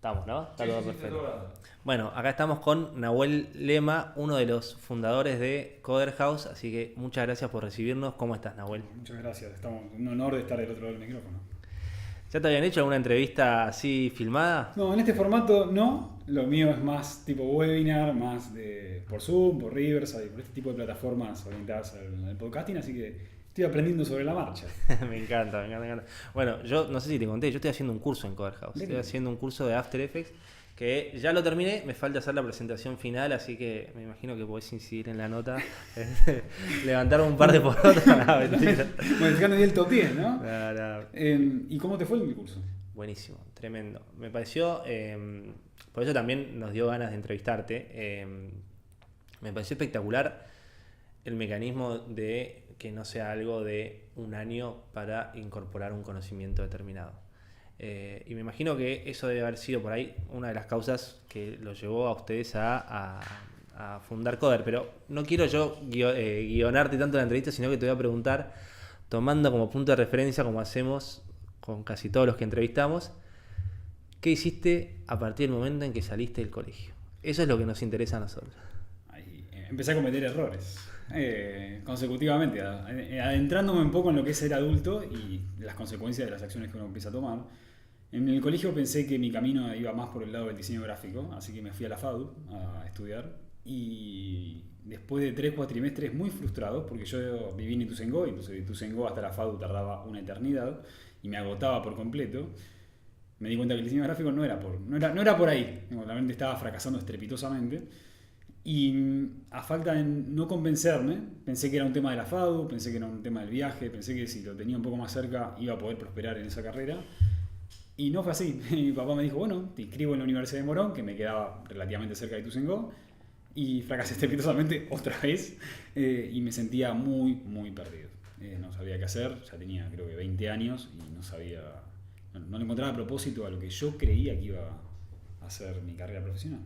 Estamos, ¿no? Está Sí, todo sí, sí, está perfecto. todo grabado. Bueno, acá estamos con Nahuel Lema, uno de los fundadores de Coder House, así que muchas gracias por recibirnos. ¿Cómo estás, Nahuel? Muchas gracias, un honor de estar del otro lado del micrófono. ¿Ya te habían hecho alguna entrevista así filmada? No, en este formato no, lo mío es más tipo webinar, más por Zoom, por Riverside, por este tipo de plataformas orientadas al podcasting, así que estoy aprendiendo sobre la marcha. Me encanta, me encanta, me encanta. Bueno, yo no sé si te conté, yo estoy haciendo un curso en Coder House. Estoy haciendo un curso de After Effects que ya lo terminé, me falta hacer la presentación final, así que me imagino que podés incidir en la nota, levantar un par de porotos. No, mentira. Modificando bien el top 10, ¿no? No, no. ¿Y cómo te fue el curso? Buenísimo, tremendo. Me pareció, por eso también nos dio ganas de entrevistarte. Me pareció espectacular el mecanismo de que no sea algo de un año para incorporar un conocimiento determinado. Y me imagino que eso debe haber sido por ahí una de las causas que los llevó a ustedes a fundar Coder. Pero no quiero yo guionarte tanto la entrevista, sino que te voy a preguntar, tomando como punto de referencia, como hacemos con casi todos los que entrevistamos, ¿qué hiciste a partir del momento en que saliste del colegio? Eso es lo que nos interesa a nosotros. Ahí, empecé a cometer errores consecutivamente, adentrándome un poco en lo que es ser adulto y las consecuencias de las acciones que uno empieza a tomar. En el colegio pensé que mi camino iba más por el lado del diseño gráfico, así que me fui a la FADU a estudiar y después de 3 cuatrimestres muy frustrados, porque yo viví en Ituzaingó, y entonces de Ituzaingó hasta la FADU tardaba una eternidad y me agotaba por completo, me di cuenta que el diseño gráfico no era por ahí, realmente estaba fracasando estrepitosamente. Y a falta de no convencerme, pensé que era un tema de la FADU, pensé que era un tema del viaje, pensé que si lo tenía un poco más cerca iba a poder prosperar en esa carrera. Y no fue así. Mi papá me dijo, bueno, te inscribo en la Universidad de Morón, que me quedaba relativamente cerca de Ituzaingó, y fracasé estrepitosamente otra vez y me sentía muy, muy perdido. No sabía qué hacer, ya tenía creo que 20 años y no le encontraba propósito a lo que yo creía que iba a ser mi carrera profesional.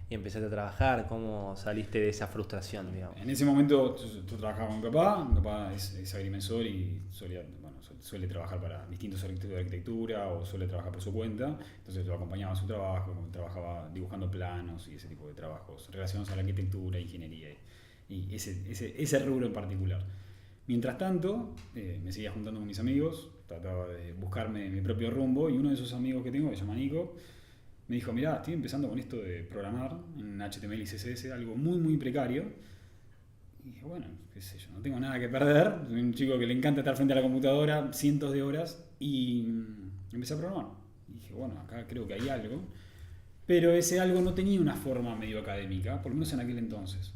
Y empezaste a trabajar, ¿cómo saliste de esa frustración, digamos? En ese momento yo trabajaba con mi papá es agrimensor y suele trabajar para distintos arquitectos de arquitectura o suele trabajar por su cuenta, entonces lo acompañaba en su trabajo, trabajaba dibujando planos y ese tipo de trabajos relacionados a la arquitectura, ingeniería y ese rubro en particular. Mientras tanto, me seguía juntando con mis amigos, trataba de buscarme mi propio rumbo y uno de esos amigos que tengo, que se llama Nico, me dijo, mirá, estoy empezando con esto de programar en HTML y CSS, algo muy muy precario. Y dije, bueno, qué sé yo, no tengo nada que perder. Soy un chico que le encanta estar frente a la computadora cientos de horas y empecé a programar. Y dije, bueno, acá creo que hay algo. Pero ese algo no tenía una forma medio académica, por lo menos en aquel entonces.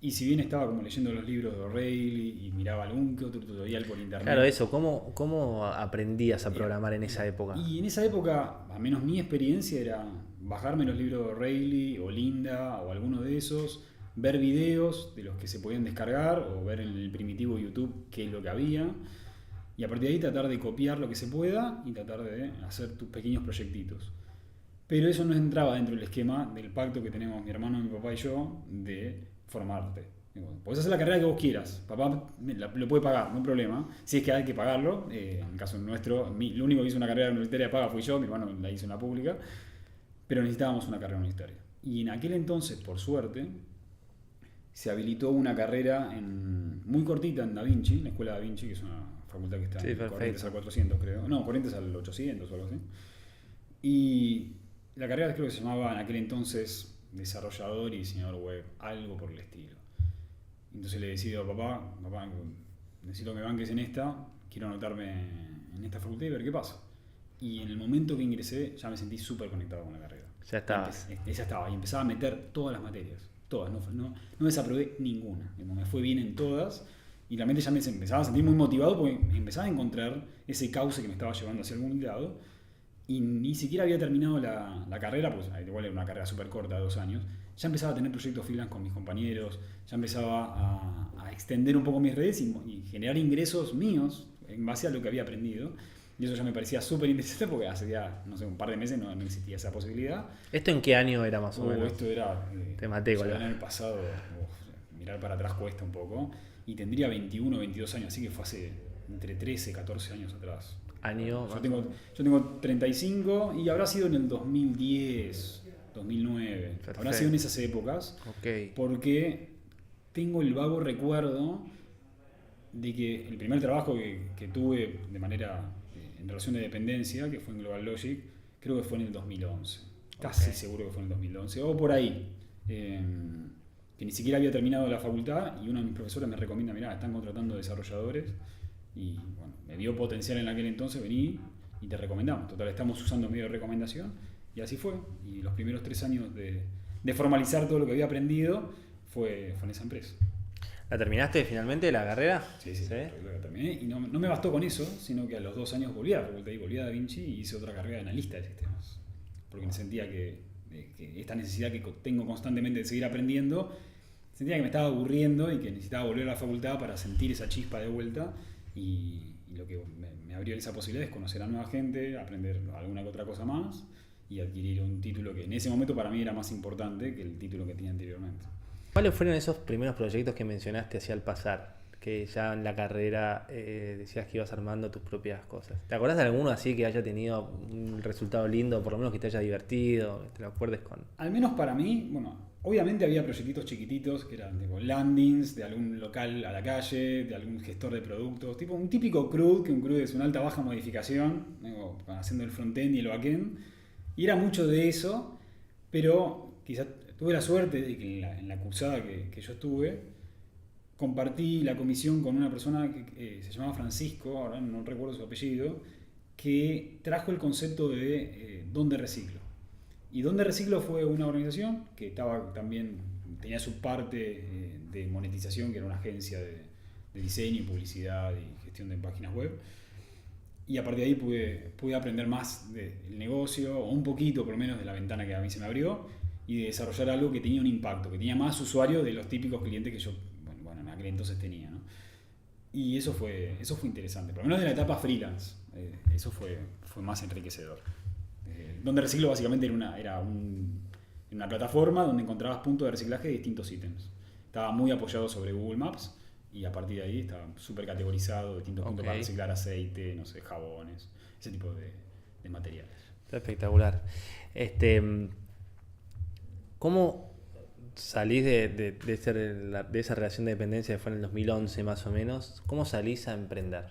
Y si bien estaba como leyendo los libros de O'Reilly y miraba algún que otro tutorial por internet. Claro, eso, ¿cómo aprendías a programar en esa época? Y en esa época, al menos mi experiencia era bajarme los libros de O'Reilly o Linda o alguno de esos, ver videos de los que se podían descargar o ver en el primitivo YouTube qué es lo que había y a partir de ahí tratar de copiar lo que se pueda y tratar de hacer tus pequeños proyectitos. Pero eso no entraba dentro del esquema del pacto que tenemos mi hermano, mi papá y yo de formarte. Podés hacer la carrera que vos quieras, papá lo puede pagar, no hay problema. Si es que hay que pagarlo, en el caso nuestro, lo único que hizo una carrera universitaria paga fui yo, mi hermano la hizo en la pública, pero necesitábamos una carrera universitaria. Y en aquel entonces, por suerte, se habilitó una carrera muy cortita en Da Vinci, la Escuela Da Vinci, que es una facultad que está en Corrientes al 400, creo. No, Corrientes al 800 o algo así. Y la carrera creo que se llamaba en aquel entonces desarrollador y diseñador web, algo por el estilo. Entonces le decido a papá, necesito que me banques en esta, quiero anotarme en esta facultad y ver qué pasa. Y en el momento que ingresé ya me sentí súper conectado con la carrera. Ya estabas. Ya estaba, y empezaba a meter todas las materias, todas, no desaprobé ninguna, me fue bien en todas y realmente ya me empezaba a sentir muy motivado porque empezaba a encontrar ese cauce que me estaba llevando hacia algún lado y ni siquiera había terminado la carrera, pues igual era una carrera súper corta de 2 años, ya empezaba a tener proyectos freelance con mis compañeros, ya empezaba a extender un poco mis redes y generar ingresos míos en base a lo que había aprendido. Y eso ya me parecía súper interesante porque hace ya, no sé, un par de meses no existía esa posibilidad. ¿Esto en qué año era más o menos? Esto era... Te maté con en el pasado, mirar para atrás cuesta un poco. Y tendría 21 o 22 años, así que fue hace entre 13 y 14 años atrás. año. Yo tengo 35 y habrá sido en el 2010, 2009. Perfecto. Habrá sido en esas épocas. Ok. Porque tengo el vago recuerdo de que el primer trabajo que tuve de manera en relación de dependencia, que fue en Global Logic, creo que fue en el 2011. Casi seguro que fue en el 2011, o por ahí. Que ni siquiera había terminado la facultad y uno de mis profesores me recomienda, mirá, están contratando desarrolladores y bueno, me vio potencial en aquel entonces, vení y te recomendamos. Total, estamos usando medio de recomendación y así fue. Y los primeros 3 años de formalizar todo lo que había aprendido fue en esa empresa. ¿La terminaste finalmente la carrera? Sí, la terminé y no me bastó con eso, sino que a los 2 años volví a la facultad y volví a Da Vinci y hice otra carrera de analista de sistemas. Porque me sentía que esta necesidad que tengo constantemente de seguir aprendiendo, sentía que me estaba aburriendo y que necesitaba volver a la facultad para sentir esa chispa de vuelta y lo que me abrió esa posibilidad es conocer a nueva gente, aprender alguna que otra cosa más y adquirir un título que en ese momento para mí era más importante que el título que tenía anteriormente. ¿Cuáles fueron esos primeros proyectos que mencionaste hacia el pasar? Que ya en la carrera decías que ibas armando tus propias cosas. ¿Te acordás de alguno así que haya tenido un resultado lindo, por lo menos que te haya divertido, que te lo acuerdes con? Al menos para mí, bueno, obviamente había proyectitos chiquititos que eran tipo landings de algún local a la calle, de algún gestor de productos, tipo un típico CRUD, que un CRUD es una alta baja modificación, digo, haciendo el frontend y el backend, y era mucho de eso, pero quizás tuve la suerte de que en la cursada que yo estuve, compartí la comisión con una persona que se llamaba Francisco, ahora no recuerdo su apellido, que trajo el concepto de Dónde Reciclo. Y Dónde Reciclo fue una organización que tenía su parte de monetización, que era una agencia de diseño y publicidad y gestión de páginas web. Y a partir de ahí pude aprender más del negocio, o un poquito por lo menos de la ventana que a mí se me abrió, y de desarrollar algo que tenía un impacto, que tenía más usuarios de los típicos clientes que yo en aquel entonces tenía, ¿no? Y eso fue interesante, por lo menos de la etapa freelance. Eso fue más enriquecedor. Donde Reciclo básicamente era una plataforma donde encontrabas puntos de reciclaje de distintos ítems. Estaba muy apoyado sobre Google Maps y a partir de ahí estaba súper categorizado, distintos puntos para reciclar aceite, no sé, jabones, ese tipo de materiales. Está espectacular. ¿Cómo salís de esa relación de dependencia que fue en el 2011 más o menos? ¿Cómo salís a emprender?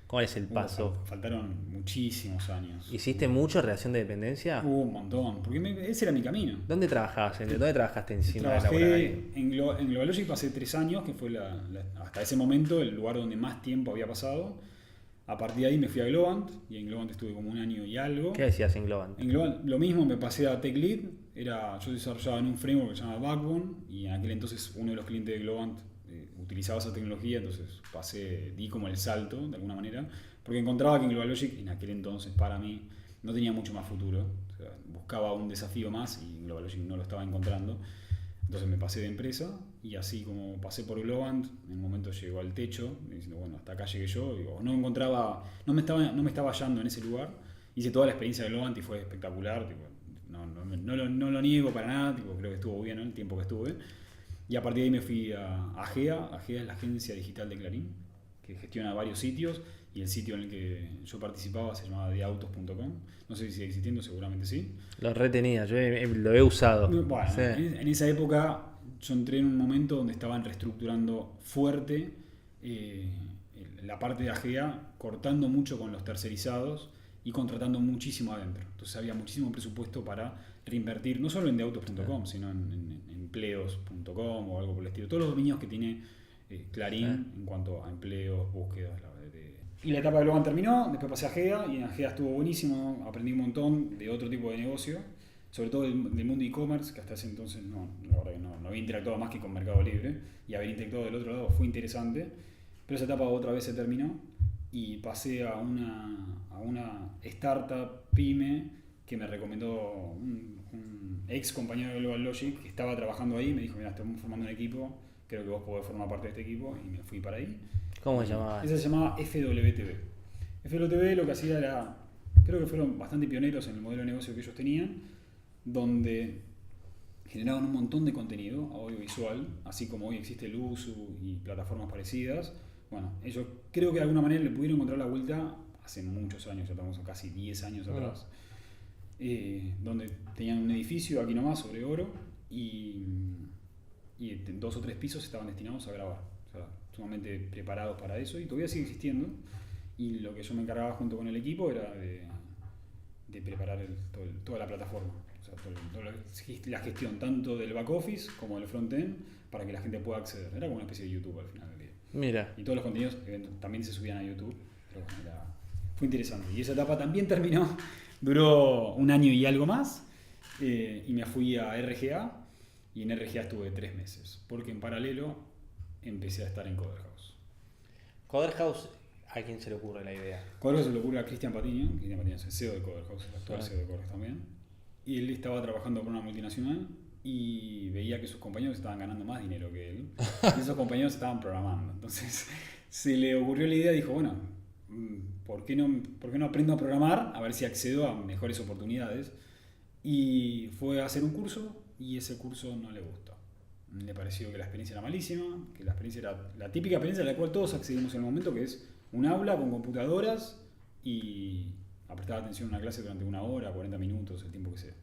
¿Cuál es el paso? Faltaron muchísimos años. ¿Hiciste mucho relación de dependencia? Un montón, porque ese era mi camino. ¿Dónde trabajabas? ¿Dónde trabajaste encima de Trabajé en Global Logic, pasé 3 años, que fue hasta ese momento el lugar donde más tiempo había pasado. A partir de ahí me fui a Globant, y en Globant estuve como 1 año y algo. ¿Qué decías en Globant? En Globant lo mismo, me pasé a Tech Lead. Yo desarrollaba en un framework que se llama Backbone, y en aquel entonces uno de los clientes de Globant utilizaba esa tecnología, entonces di como el salto de alguna manera, porque encontraba que en Global Logic, en aquel entonces para mí, no tenía mucho más futuro. O sea, buscaba un desafío más y en Global Logic no lo estaba encontrando. Entonces me pasé de empresa y así como pasé por Globant, en un momento llegó al techo, diciendo, bueno, hasta acá llegué yo. Digo, no me estaba hallando en ese lugar. Hice toda la experiencia de Globant y fue espectacular. Tipo, no lo niego para nada, tipo, creo que estuvo bien, ¿no?, el tiempo que estuve. Y a partir de ahí me fui a AGEA. AGEA es la agencia digital de Clarín, que gestiona varios sitios, y el sitio en el que yo participaba se llamaba deautos.com. No sé si sigue existiendo, seguramente sí. Lo retenía, yo lo he usado. Bueno, sí. En esa época yo entré en un momento donde estaban reestructurando fuerte la parte de AGEA, cortando mucho con los tercerizados y contratando muchísimo adentro. Entonces había muchísimo presupuesto para reinvertir, no solo en deautos.com, sino en empleos.com o algo por el estilo. Todos los dominios que tiene Clarín en cuanto a empleos, búsquedas. Y la etapa de Globant terminó, después pasé a AGEA, y en AGEA estuvo buenísimo, aprendí un montón de otro tipo de negocio, sobre todo del mundo e-commerce, que hasta ese entonces la verdad que no había interactuado más que con Mercado Libre, y haber interactuado del otro lado fue interesante, pero esa etapa otra vez se terminó y pasé a una startup pyme que me recomendó un ex compañero de Global Logic que estaba trabajando ahí. Me dijo, mira, estamos formando un equipo, creo que vos podés formar parte de este equipo, y me fui para ahí. ¿Cómo se llamaba? Esa se llamaba FWTV. FWTV lo que hacía era, creo que fueron bastante pioneros en el modelo de negocio que ellos tenían, donde generaban un montón de contenido audiovisual, así como hoy existe el USU y plataformas parecidas. Bueno, ellos creo que de alguna manera le pudieron encontrar la vuelta hace muchos años, ya estamos casi 10 años atrás, donde tenían un edificio aquí nomás sobre Oro y 2 o 3 pisos estaban destinados a grabar, o sea, sumamente preparados para eso y todavía sigue existiendo. Y lo que yo me encargaba junto con el equipo era de preparar toda la plataforma, o sea, la gestión tanto del back office como del front-end para que la gente pueda acceder. Era como una especie de YouTube al final del día. Mira. Y todos los contenidos también se subían a YouTube, pero bueno, fue interesante. Y esa etapa también terminó, duró 1 año y algo más, y me fui a RGA, y en RGA estuve 3 meses, porque en paralelo empecé a estar en Coder House. Coder House, ¿a quién se le ocurre la idea? Coder House se le ocurre a Cristian Patiño. Cristian Patiño es el CEO de Coder House, el actual CEO de Coder House también. Y él estaba trabajando por una multinacional y veía que sus compañeros estaban ganando más dinero que él. Y esos compañeros estaban programando. Entonces se le ocurrió la idea y dijo, bueno, ¿por qué no aprendo a programar? A ver si accedo a mejores oportunidades. Y fue a hacer un curso y ese curso no le gustó. Le pareció que la experiencia era malísima, que la experiencia era la típica experiencia a la cual todos accedimos en el momento, que es un aula con computadoras y a prestar atención a una clase durante 1 hora, 40 minutos, el tiempo que sea.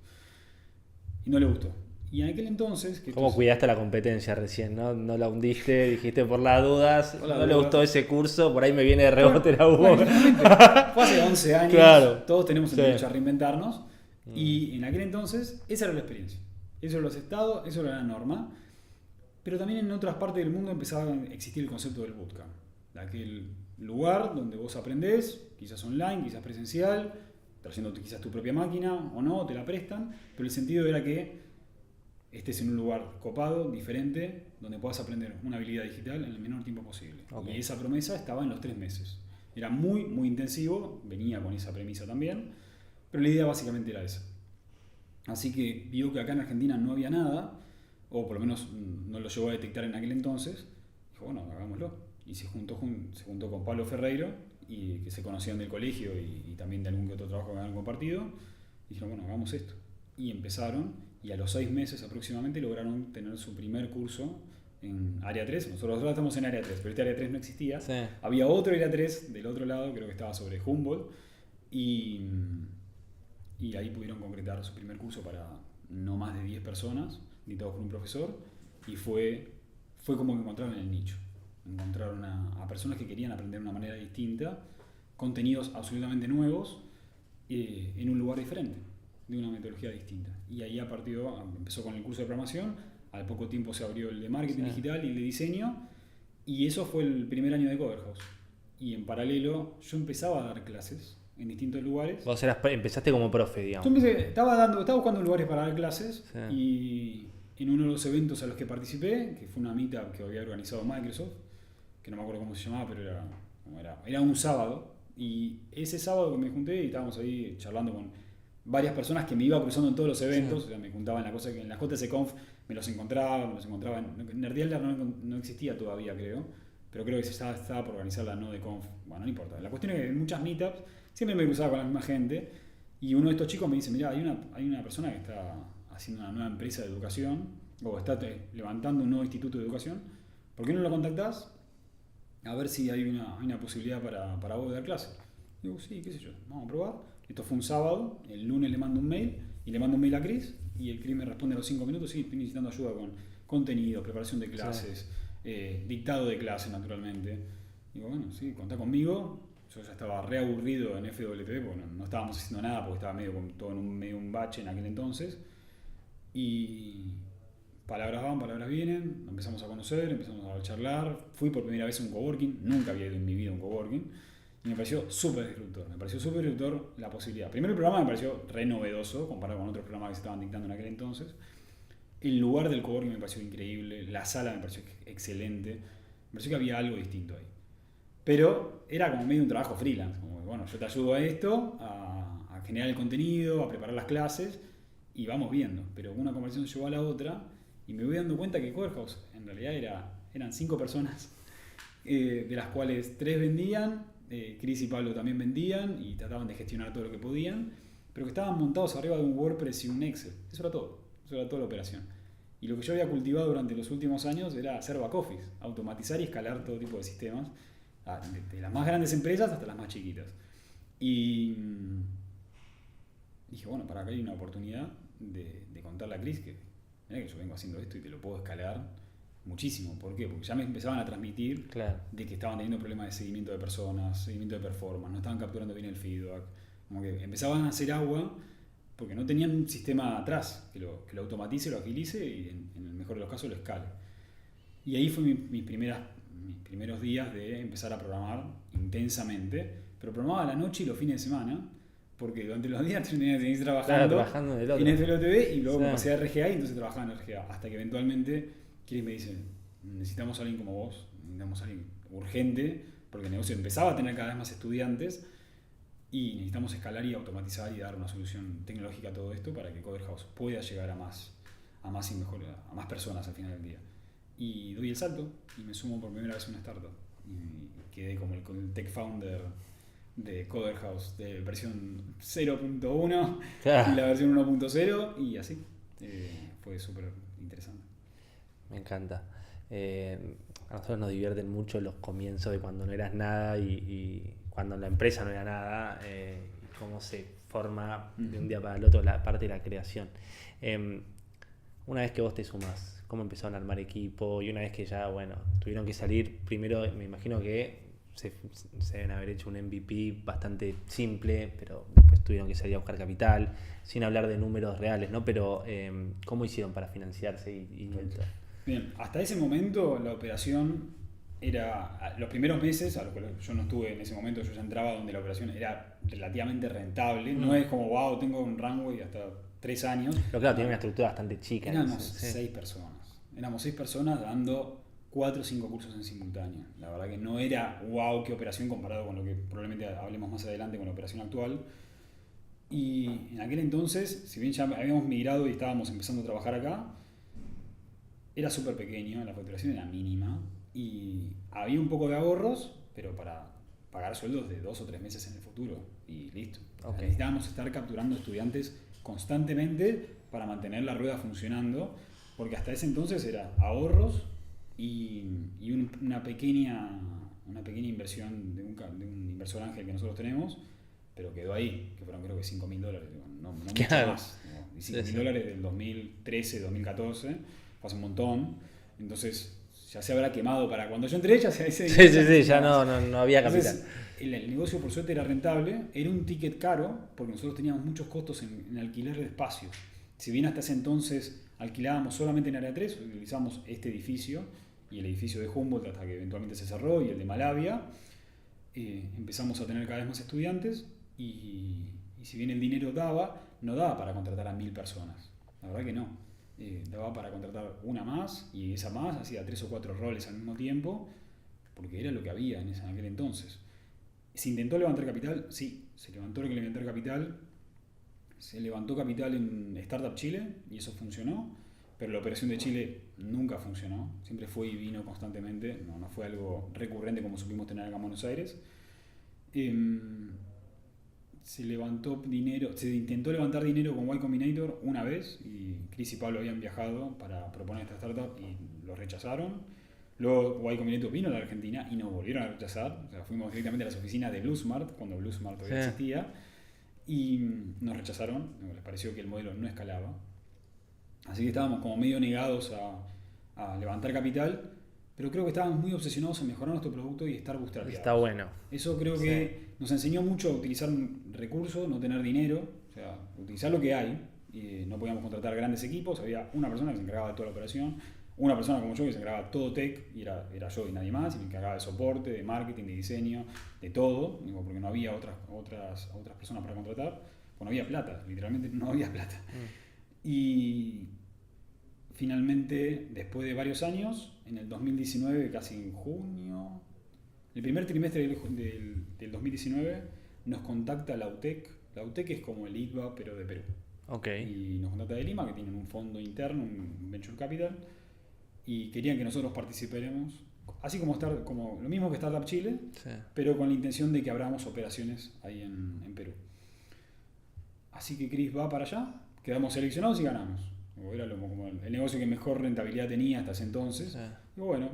Y no le gustó. Y en aquel entonces... ¿Cómo cuidaste la competencia recién? ¿No la hundiste? Dijiste por las dudas, le gustó ese curso, por ahí me viene de rebote la UBO. Fue hace 11 años, claro. Todos tenemos el derecho a reinventarnos. Y en aquel entonces, esa era la experiencia. Eso era lo aceptado, eso era la norma. Pero también en otras partes del mundo empezaba a existir el concepto del bootcamp. De aquel lugar donde vos aprendés, quizás online, quizás presencial, trayendo quizás tu propia máquina o no, te la prestan. Pero el sentido era que estés en un lugar copado, diferente, donde puedas aprender una habilidad digital en el menor tiempo posible. Okay. Y esa promesa estaba en los 3 meses. Era muy, muy intensivo, venía con esa premisa también, pero la idea básicamente era esa. Así que vio que acá en Argentina no había nada, o por lo menos no lo llegó a detectar en aquel entonces. Dijo, bueno, hagámoslo. Y se juntó con Pablo Ferreiro, y que se conocían del colegio y también de algún que otro trabajo que habían compartido. Y dijeron, bueno, hagamos esto. Y empezaron, y a los 6 meses aproximadamente lograron tener su primer curso en Área 3. Nosotros ahora estamos en Área 3, pero este Área 3 no existía. Sí. Había otro Área 3 del otro lado, creo que estaba sobre Humboldt. Y ahí pudieron concretar su primer curso para no más de 10 personas, dictados por un profesor. Y fue como que encontraron el nicho. Encontraron a personas que querían aprender de una manera distinta, contenidos absolutamente nuevos, en un lugar diferente, de una metodología distinta. Y ahí empezó con el curso de programación, al poco tiempo se abrió el de marketing digital y el de diseño, y eso fue el primer año de Coder House. Y en paralelo yo empezaba a dar clases en distintos lugares. Vos empezaste como profe, digamos. Yo estaba buscando lugares para dar clases, y en uno de los eventos a los que participé, que fue una meetup que había organizado Microsoft, que no me acuerdo cómo se llamaba, pero era un sábado, y ese sábado que me junté y estábamos ahí charlando con varias personas que me iba cruzando en todos los eventos. O sea, me juntaba en la JC Conf, me los encontraba en Nerdialder no existía todavía, creo, pero creo que estaba por organizar la Nodeconf. Bueno, no importa. La cuestión es que en muchas meetups siempre me cruzaba con la misma gente, y uno de estos chicos me dice, mirá, hay una persona que está haciendo una nueva empresa de educación, o está levantando un nuevo instituto de educación, ¿por qué no lo contactás? A ver si hay una posibilidad para vos de dar clase. Digo, sí, qué sé yo, vamos a probar. Esto fue un sábado, el lunes le mando un mail, y le mando un mail a Chris, y el Chris me responde a los 5 minutos, sí, estoy necesitando ayuda con contenido, preparación de clases, dictado de clases, naturalmente. Digo, bueno, sí, contá conmigo. Yo ya estaba reaburrido en FWP, porque no estábamos haciendo nada, porque estaba todo en medio un bache en aquel entonces. Y palabras van, palabras vienen, empezamos a conocer, empezamos a charlar. Fui por primera vez a un coworking, nunca había ido en mi vida a un coworking, y me pareció súper disruptor la posibilidad. Primero, el programa me pareció re novedoso comparado con otros programas que se estaban dictando en aquel entonces. El lugar del coworking me pareció increíble, la sala me pareció excelente, me pareció que había algo distinto ahí. Pero era como medio un trabajo freelance, como bueno, yo te ayudo a esto, a generar el contenido, a preparar las clases, y vamos viendo. Pero una conversación llevó a la otra, y me voy dando cuenta que Coder House en realidad eran 5 personas, de las cuales 3 vendían, Chris y Pablo también vendían y trataban de gestionar todo lo que podían, pero que estaban montados arriba de un WordPress y un Excel. Eso era toda la operación. Y lo que yo había cultivado durante los últimos años era hacer back office, automatizar y escalar todo tipo de sistemas, de las más grandes empresas hasta las más chiquitas. Y dije, bueno, para acá hay una oportunidad de contarle a Chris que, mirá que yo vengo haciendo esto y te lo puedo escalar muchísimo. ¿Por qué? Porque ya me empezaban a transmitir Claro. de que estaban teniendo problemas de seguimiento de personas, seguimiento de performance, no estaban capturando bien el feedback. Como que empezaban a hacer agua porque no tenían un sistema atrás que lo automatice, lo agilice y en el mejor de los casos lo escale. Y ahí fue mis primeros días de empezar a programar intensamente, pero programaba a la noche y los fines de semana, porque durante los días tenía que seguir trabajando en el otro. en FLOTV y luego Sí. me pasé a RGA y entonces trabajaba en RGA, hasta que eventualmente Chris me dice, necesitamos a alguien como vos, necesitamos a alguien urgente, porque el negocio empezaba a tener cada vez más estudiantes y necesitamos escalar y automatizar y dar una solución tecnológica a todo esto para que Coder House pueda llegar a más y mejor, a más personas al final del día. Y doy el salto y me sumo por primera vez a una startup y quedé como el tech founder de Coder House de versión 0.1 Claro. y la versión 1.0 y así. Fue súper interesante. Me encanta. A nosotros nos divierten mucho los comienzos de cuando no eras nada y cuando la empresa no era nada, y cómo se forma de un día para el otro la parte de la creación. Una vez que vos te sumás, ¿cómo empezaron a armar equipo? Y una vez que ya, bueno, tuvieron que salir, primero me imagino que se deben haber hecho un MVP bastante simple, pero después tuvieron que salir a buscar capital, sin hablar de números reales, ¿no? Pero, ¿cómo hicieron para financiarse y todo? Bien, hasta ese momento la operación era, los primeros meses, a los que yo no estuve en ese momento, yo ya entraba donde la operación era relativamente rentable, no es como, wow, tengo un runway hasta 3 años. Pero claro, tiene una estructura bastante chica. Éramos 6 personas, éramos 6 personas dando 4 o 5 cursos en simultáneo. La verdad que no era, wow, qué operación comparado con lo que probablemente hablemos más adelante con la operación actual. Y en aquel entonces, si bien ya habíamos migrado y estábamos empezando a trabajar acá, era súper pequeño, la facturación era mínima y había un poco de ahorros, pero para pagar sueldos de 2 o 3 meses en el futuro y listo. Okay. Necesitábamos estar capturando estudiantes constantemente para mantener la rueda funcionando, porque hasta ese entonces era ahorros y una pequeña inversión de un inversor ángel que nosotros tenemos, pero quedó ahí, que fueron creo que $5.000, no Claro. mucho más. Y $5.000 del 2013, 2014, fue hace un montón. Entonces ya se habrá quemado para cuando yo entré, ya se ya no había capital. Entonces, el negocio por suerte era rentable, era un ticket caro, porque nosotros teníamos muchos costos en alquiler de espacios. Si bien hasta ese entonces alquilábamos solamente en área 3, utilizamos este edificio y el edificio de Humboldt hasta que eventualmente se cerró y el de Malavia, empezamos a tener cada vez más estudiantes y si bien el dinero no daba para contratar a 1.000 personas, la verdad que no. Daba para contratar una más y esa más hacía 3 o 4 roles al mismo tiempo, porque era lo que había en aquel entonces. ¿Se intentó levantar capital? Sí, se levantó levantar capital. Se levantó capital en Startup Chile y eso funcionó, pero la operación de Chile nunca funcionó. Siempre fue y vino constantemente, no fue algo recurrente como supimos tener acá en Buenos Aires. Se intentó levantar dinero con Y Combinator una vez y Chris y Pablo habían viajado para proponer esta startup y lo rechazaron. Luego Y Combinator vino a la Argentina y nos volvieron a rechazar. O sea, fuimos directamente a las oficinas de BlueSmart, cuando BlueSmart todavía existía, y nos rechazaron. Les pareció que el modelo no escalaba. Así que estábamos como medio negados a levantar capital, pero creo que estábamos muy obsesionados en mejorar nuestro producto y estar bootstrapeados. Está bueno. Eso creo que nos enseñó mucho a utilizar un recurso, no tener dinero, o sea, utilizar lo que hay. Y no podíamos contratar grandes equipos, había una persona que se encargaba de toda la operación, una persona como yo que se encargaba de todo tech, y era yo y nadie más, y me encargaba de soporte, de marketing, de diseño, de todo, porque no había otras personas para contratar, porque no había plata, literalmente no había plata. Y finalmente, después de varios años, en el 2019, casi en junio, el primer trimestre del 2019, nos contacta la UTEC. La UTEC es como el ITBA, pero de Perú. Okay. Y nos contacta de Lima, que tienen un fondo interno, un venture capital, y querían que nosotros participáramos, así como lo mismo que Startup Chile, pero con la intención de que abramos operaciones ahí en Perú. Así que Chris va para allá, quedamos seleccionados y ganamos. Era como el negocio que mejor rentabilidad tenía hasta ese entonces. Y bueno,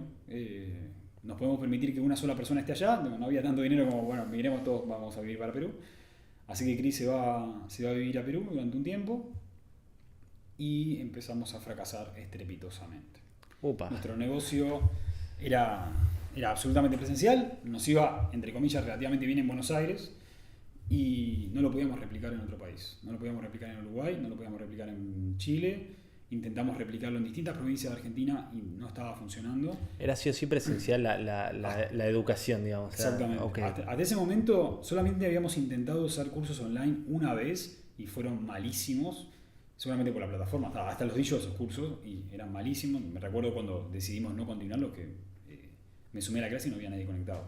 nos podemos permitir que una sola persona esté allá, no había tanto dinero como, bueno, migremos todos, vamos a vivir para Perú. Así que Chris se va a vivir a Perú durante un tiempo y empezamos a fracasar estrepitosamente. Upa. Nuestro negocio era absolutamente presencial, nos iba, entre comillas, relativamente bien en Buenos Aires y no lo podíamos replicar en otro país. No lo podíamos replicar en Uruguay, no lo podíamos replicar en Chile. Intentamos replicarlo en distintas provincias de Argentina y no estaba funcionando. Era sí o sí presencial la educación, digamos. Exactamente. Okay. Hasta ese momento solamente habíamos intentado usar cursos online una vez y fueron malísimos. Seguramente por la plataforma. Hasta los di yo esos cursos y eran malísimos. Me recuerdo cuando decidimos no continuarlos que me sumé a la clase y no había nadie conectado.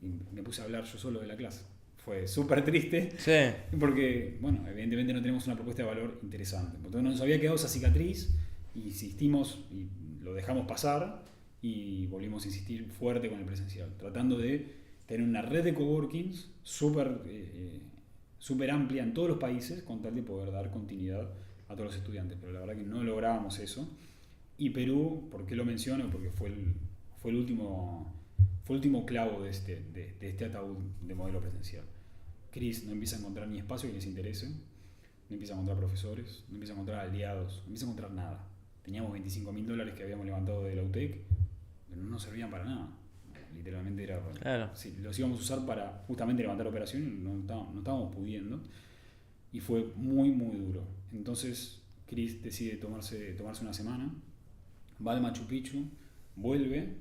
Y me puse a hablar yo solo de la clase. Fue súper triste, sí. Porque, bueno, evidentemente no tenemos una propuesta de valor interesante. Entonces nos había quedado esa cicatriz, insistimos y lo dejamos pasar y volvimos a insistir fuerte con el presencial, tratando de tener una red de coworkings súper amplia en todos los países con tal de poder dar continuidad a todos los estudiantes. Pero la verdad que no lográbamos eso. Y Perú, ¿por qué lo menciono? Porque fue el último clavo de este ataúd de modelo presencial. Chris no empieza a encontrar ni espacio que les interese, no empieza a encontrar profesores, no empieza a encontrar aliados, no empieza a encontrar nada. Teníamos $25.000 que habíamos levantado de la UTEC, pero no nos servían para nada. Literalmente era claro. Sí, los íbamos a usar para justamente levantar operación y no estábamos pudiendo. Y fue muy, muy duro. Entonces Chris decide tomarse una semana, va al Machu Picchu, vuelve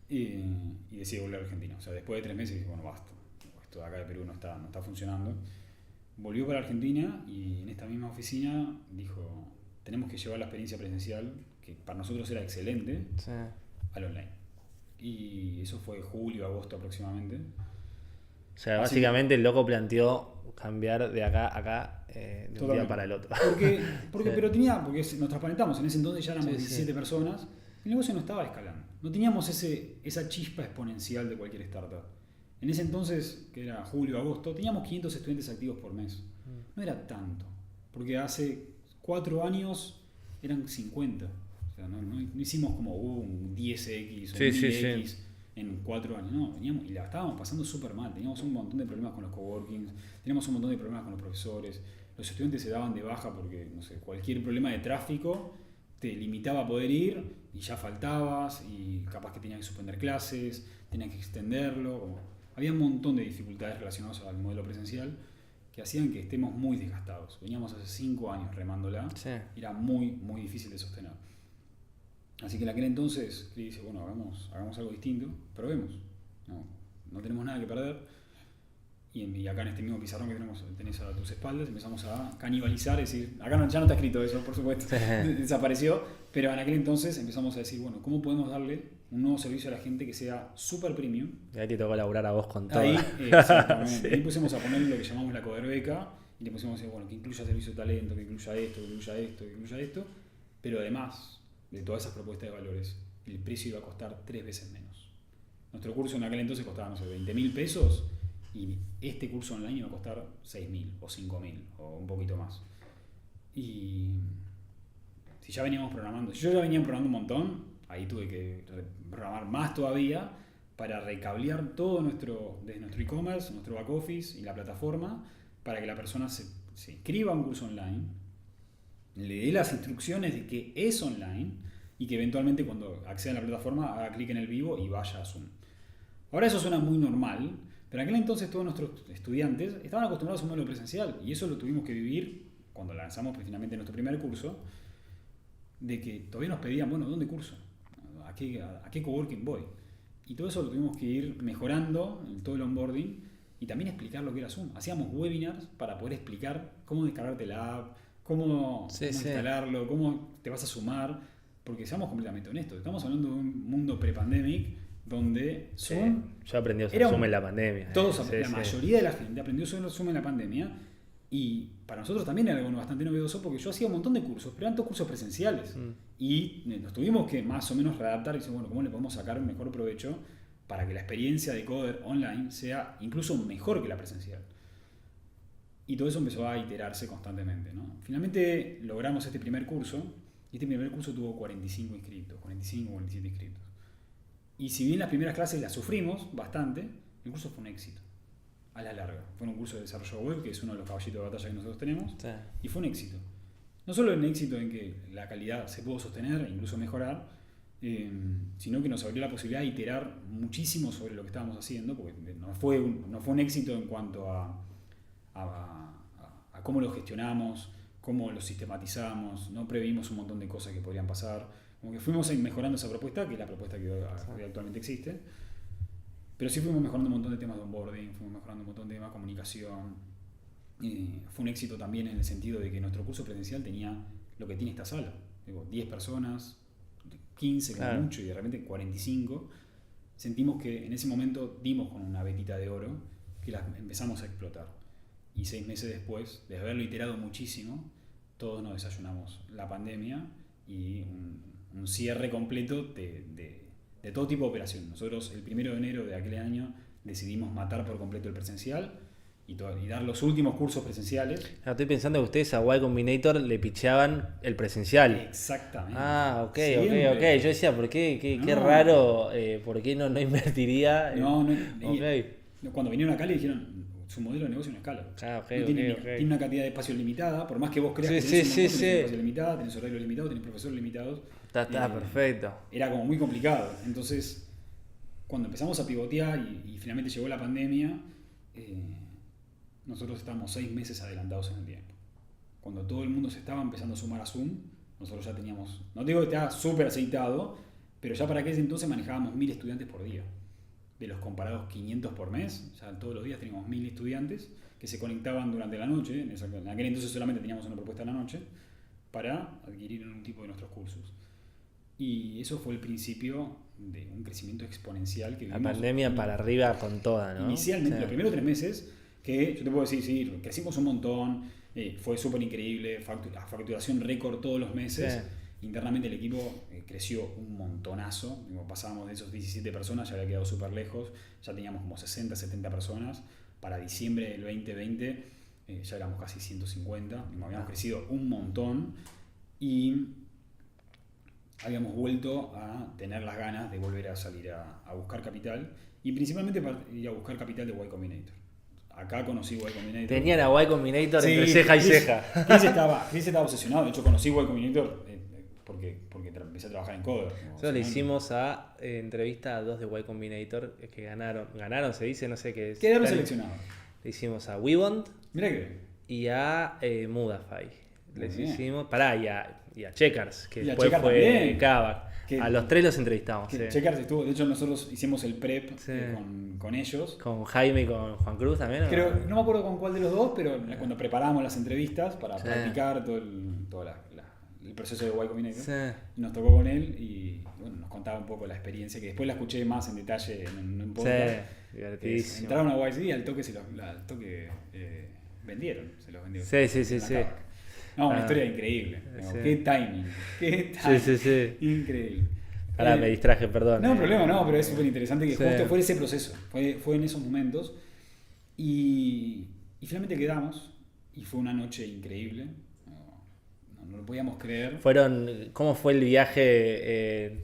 y decide volver a Argentina. O sea, después de 3 meses dice, bueno, basta. Esto de acá de Perú no está funcionando. Volvió para Argentina y en esta misma oficina dijo, tenemos que llevar la experiencia presencial, que para nosotros era excelente, sí, al online. Y eso fue julio, agosto aproximadamente. O sea, básicamente el loco planteó cambiar de acá a acá de un día para el otro. Porque nos transparentamos, en ese entonces ya éramos 17 personas, el negocio no estaba escalando. No teníamos esa chispa exponencial de cualquier startup. En ese entonces, que era julio, agosto, teníamos 500 estudiantes activos por mes. No era tanto, porque hace 4 años eran 50. O sea, no hicimos como un 10x o un 10x en 4 años. No, veníamos y la estábamos pasando súper mal. Teníamos un montón de problemas con los coworkings, teníamos un montón de problemas con los profesores. Los estudiantes se daban de baja porque, no sé, cualquier problema de tráfico te limitaba a poder ir y ya faltabas y capaz que tenías que suspender clases, tenías que extenderlo. Había un montón de dificultades relacionadas al modelo presencial que hacían que estemos muy desgastados. Veníamos hace 5 años remándola, era muy, muy difícil de sostener. Así que en aquel entonces le dice, bueno, hagamos algo distinto, probemos. No tenemos nada que perder. Y acá en este mismo pizarrón que tenés a tus espaldas, empezamos a canibalizar, es decir, acá ya no está escrito eso, por supuesto, desapareció, pero en aquel entonces empezamos a decir, bueno, ¿cómo podemos darle un nuevo servicio a la gente que sea súper premium? Y ahí te tocó laburar a vos con todo. Ahí, exactamente. Ahí pusimos a poner lo que llamamos la Coder Beca y le pusimos a decir, bueno, que incluya servicio de talento, que incluya esto, que incluya esto, que incluya esto, pero además de todas esas propuestas de valores, el precio iba a costar 3 veces menos. Nuestro curso en aquel entonces costaba, no sé, $20.000 y este curso online iba a costar 6.000 o 5.000 o un poquito más. Y si yo ya venía programando un montón, ahí tuve que programar más todavía para recablear todo desde nuestro e-commerce, nuestro back office y la plataforma para que la persona se inscriba a un curso online, le dé las instrucciones de que es online y que eventualmente cuando acceda a la plataforma haga clic en el vivo y vaya a Zoom. Ahora eso suena muy normal, pero en aquel entonces todos nuestros estudiantes estaban acostumbrados a un modelo presencial y eso lo tuvimos que vivir cuando lanzamos finalmente nuestro primer curso, de que todavía nos pedían, bueno, ¿dónde curso? ¿A qué coworking voy? Y todo eso lo tuvimos que ir mejorando en todo el onboarding y también explicar lo que era Zoom. Hacíamos webinars para poder explicar cómo descargarte la app, cómo instalarlo, cómo te vas a sumar, porque seamos completamente honestos, estamos hablando de un mundo pre-pandemic donde Zoom... Yo aprendí a usar Zoom en la pandemia. La mayoría de la gente aprendió a usar Zoom en la pandemia y para nosotros también era algo bastante novedoso porque yo hacía un montón de cursos, pero eran todos cursos presenciales y nos tuvimos que más o menos readaptar y decir, bueno, ¿cómo le podemos sacar un mejor provecho para que la experiencia de Coder online sea incluso mejor que la presencial? Y todo eso empezó a iterarse constantemente, ¿no? Finalmente logramos este primer curso y este primer curso tuvo 45 inscritos, 45 o 47 inscritos. Y si bien las primeras clases las sufrimos bastante, el curso fue un éxito. A la larga. Fue un curso de desarrollo web, que es uno de los caballitos de batalla que nosotros tenemos. Sí. Y fue un éxito. No solo un éxito en que la calidad se pudo sostener e incluso mejorar, sino que nos abrió la posibilidad de iterar muchísimo sobre lo que estábamos haciendo, porque no fue un éxito en cuanto a cómo lo gestionamos, cómo lo sistematizamos, no previmos un montón de cosas que podrían pasar. Como que fuimos mejorando esa propuesta, que es la propuesta que hoy actualmente existe, pero sí fuimos mejorando un montón de temas de onboarding, fuimos mejorando un montón de temas de comunicación. Fue un éxito también en el sentido de que nuestro curso presencial tenía lo que tiene esta sala, 10 personas, 15 como Claro. mucho, y de repente 45. Sentimos que en ese momento dimos con una vetita de oro que la empezamos a explotar. Y 6 meses después, de haberlo iterado muchísimo, todos nos desayunamos la pandemia y un cierre completo de todo tipo de operación. Nosotros el 1 de enero de aquel año decidimos matar por completo el presencial y dar los últimos cursos presenciales. Estoy pensando que ustedes a Y Combinator le picheaban el presencial. Exactamente. Ok. Siempre. Yo decía, ¿por qué? Qué No. raro, ¿por qué no invertiría? No. Ok. Cuando vinieron acá le dijeron, su modelo de negocio no escala. Ok. Tiene una cantidad de espacio limitada, por más que vos creas Sí, que tenés sí, un montón, sí, tenés sí. espacio limitado, tenés horario limitado, tenés profesores limitados. Está perfecto. Era como muy complicado. Entonces, cuando empezamos a pivotear y finalmente llegó la pandemia, nosotros estábamos 6 meses adelantados en el tiempo. Cuando todo el mundo se estaba empezando a sumar a Zoom, nosotros ya teníamos, no digo que estaba súper aceitado, pero ya para aquel entonces manejábamos 1000 estudiantes por día. De los comparados 500 por mes, ya todos los días teníamos 1000 estudiantes que se conectaban durante la noche. En aquel entonces solamente teníamos una propuesta en la noche para adquirir un tipo de nuestros cursos. Y eso fue el principio de un crecimiento exponencial que La vivimos. pandemia para arriba con toda, ¿no? Inicialmente, Sí. los primeros 3 meses, que yo te puedo decir, sí, crecimos un montón, fue súper increíble, facturación récord todos los meses. Sí. Internamente el equipo creció un montonazo. Pasábamos de esos 17 personas, ya había quedado súper lejos, ya teníamos como 60, 70 personas. Para diciembre del 2020 ya éramos casi 150, habíamos crecido un montón y habíamos vuelto a tener las ganas de volver a salir a buscar capital y principalmente para ir a buscar capital de Y Combinator. Acá conocí Y Combinator. Tenían a Y Combinator Sí, entre ceja y Chris ceja. estaba obsesionado. De hecho, conocí Y Combinator porque empecé a trabajar en Coder. Nosotros le hicimos entrevista a 2 de Y Combinator que ganaron, se dice, no sé qué es. Quedaron seleccionados. Le hicimos a WeBond Mirá que y a Mudafy. Les Muy bien. hicimos, y a Checkers, que Y a después Checkers fue también. Kavak. Que- A los 3 los entrevistamos. Sí. Checkers estuvo. De hecho, nosotros hicimos el prep Sí. con ellos. Con Jaime y con Juan Cruz también. ¿O? No me acuerdo con cuál de los dos, pero cuando preparamos las entrevistas para Sí. practicar todo el proceso de Y Combinator, Sí. nos tocó con él y bueno, nos contaba un poco la experiencia, que después la escuché más en detalle en un podcast. Sí, divertidísimo. Entraron a YC y al toque vendieron, se los vendieron. Sí. En la Kavak. No, una Ah. historia increíble. Sí. Qué timing. Sí. Increíble. Ahora me distraje, perdón. No, problema no, pero es súper interesante que Sí. justo fue ese proceso, fue en esos momentos y finalmente quedamos y fue una noche increíble, no lo podíamos creer. ¿Cómo fue el viaje?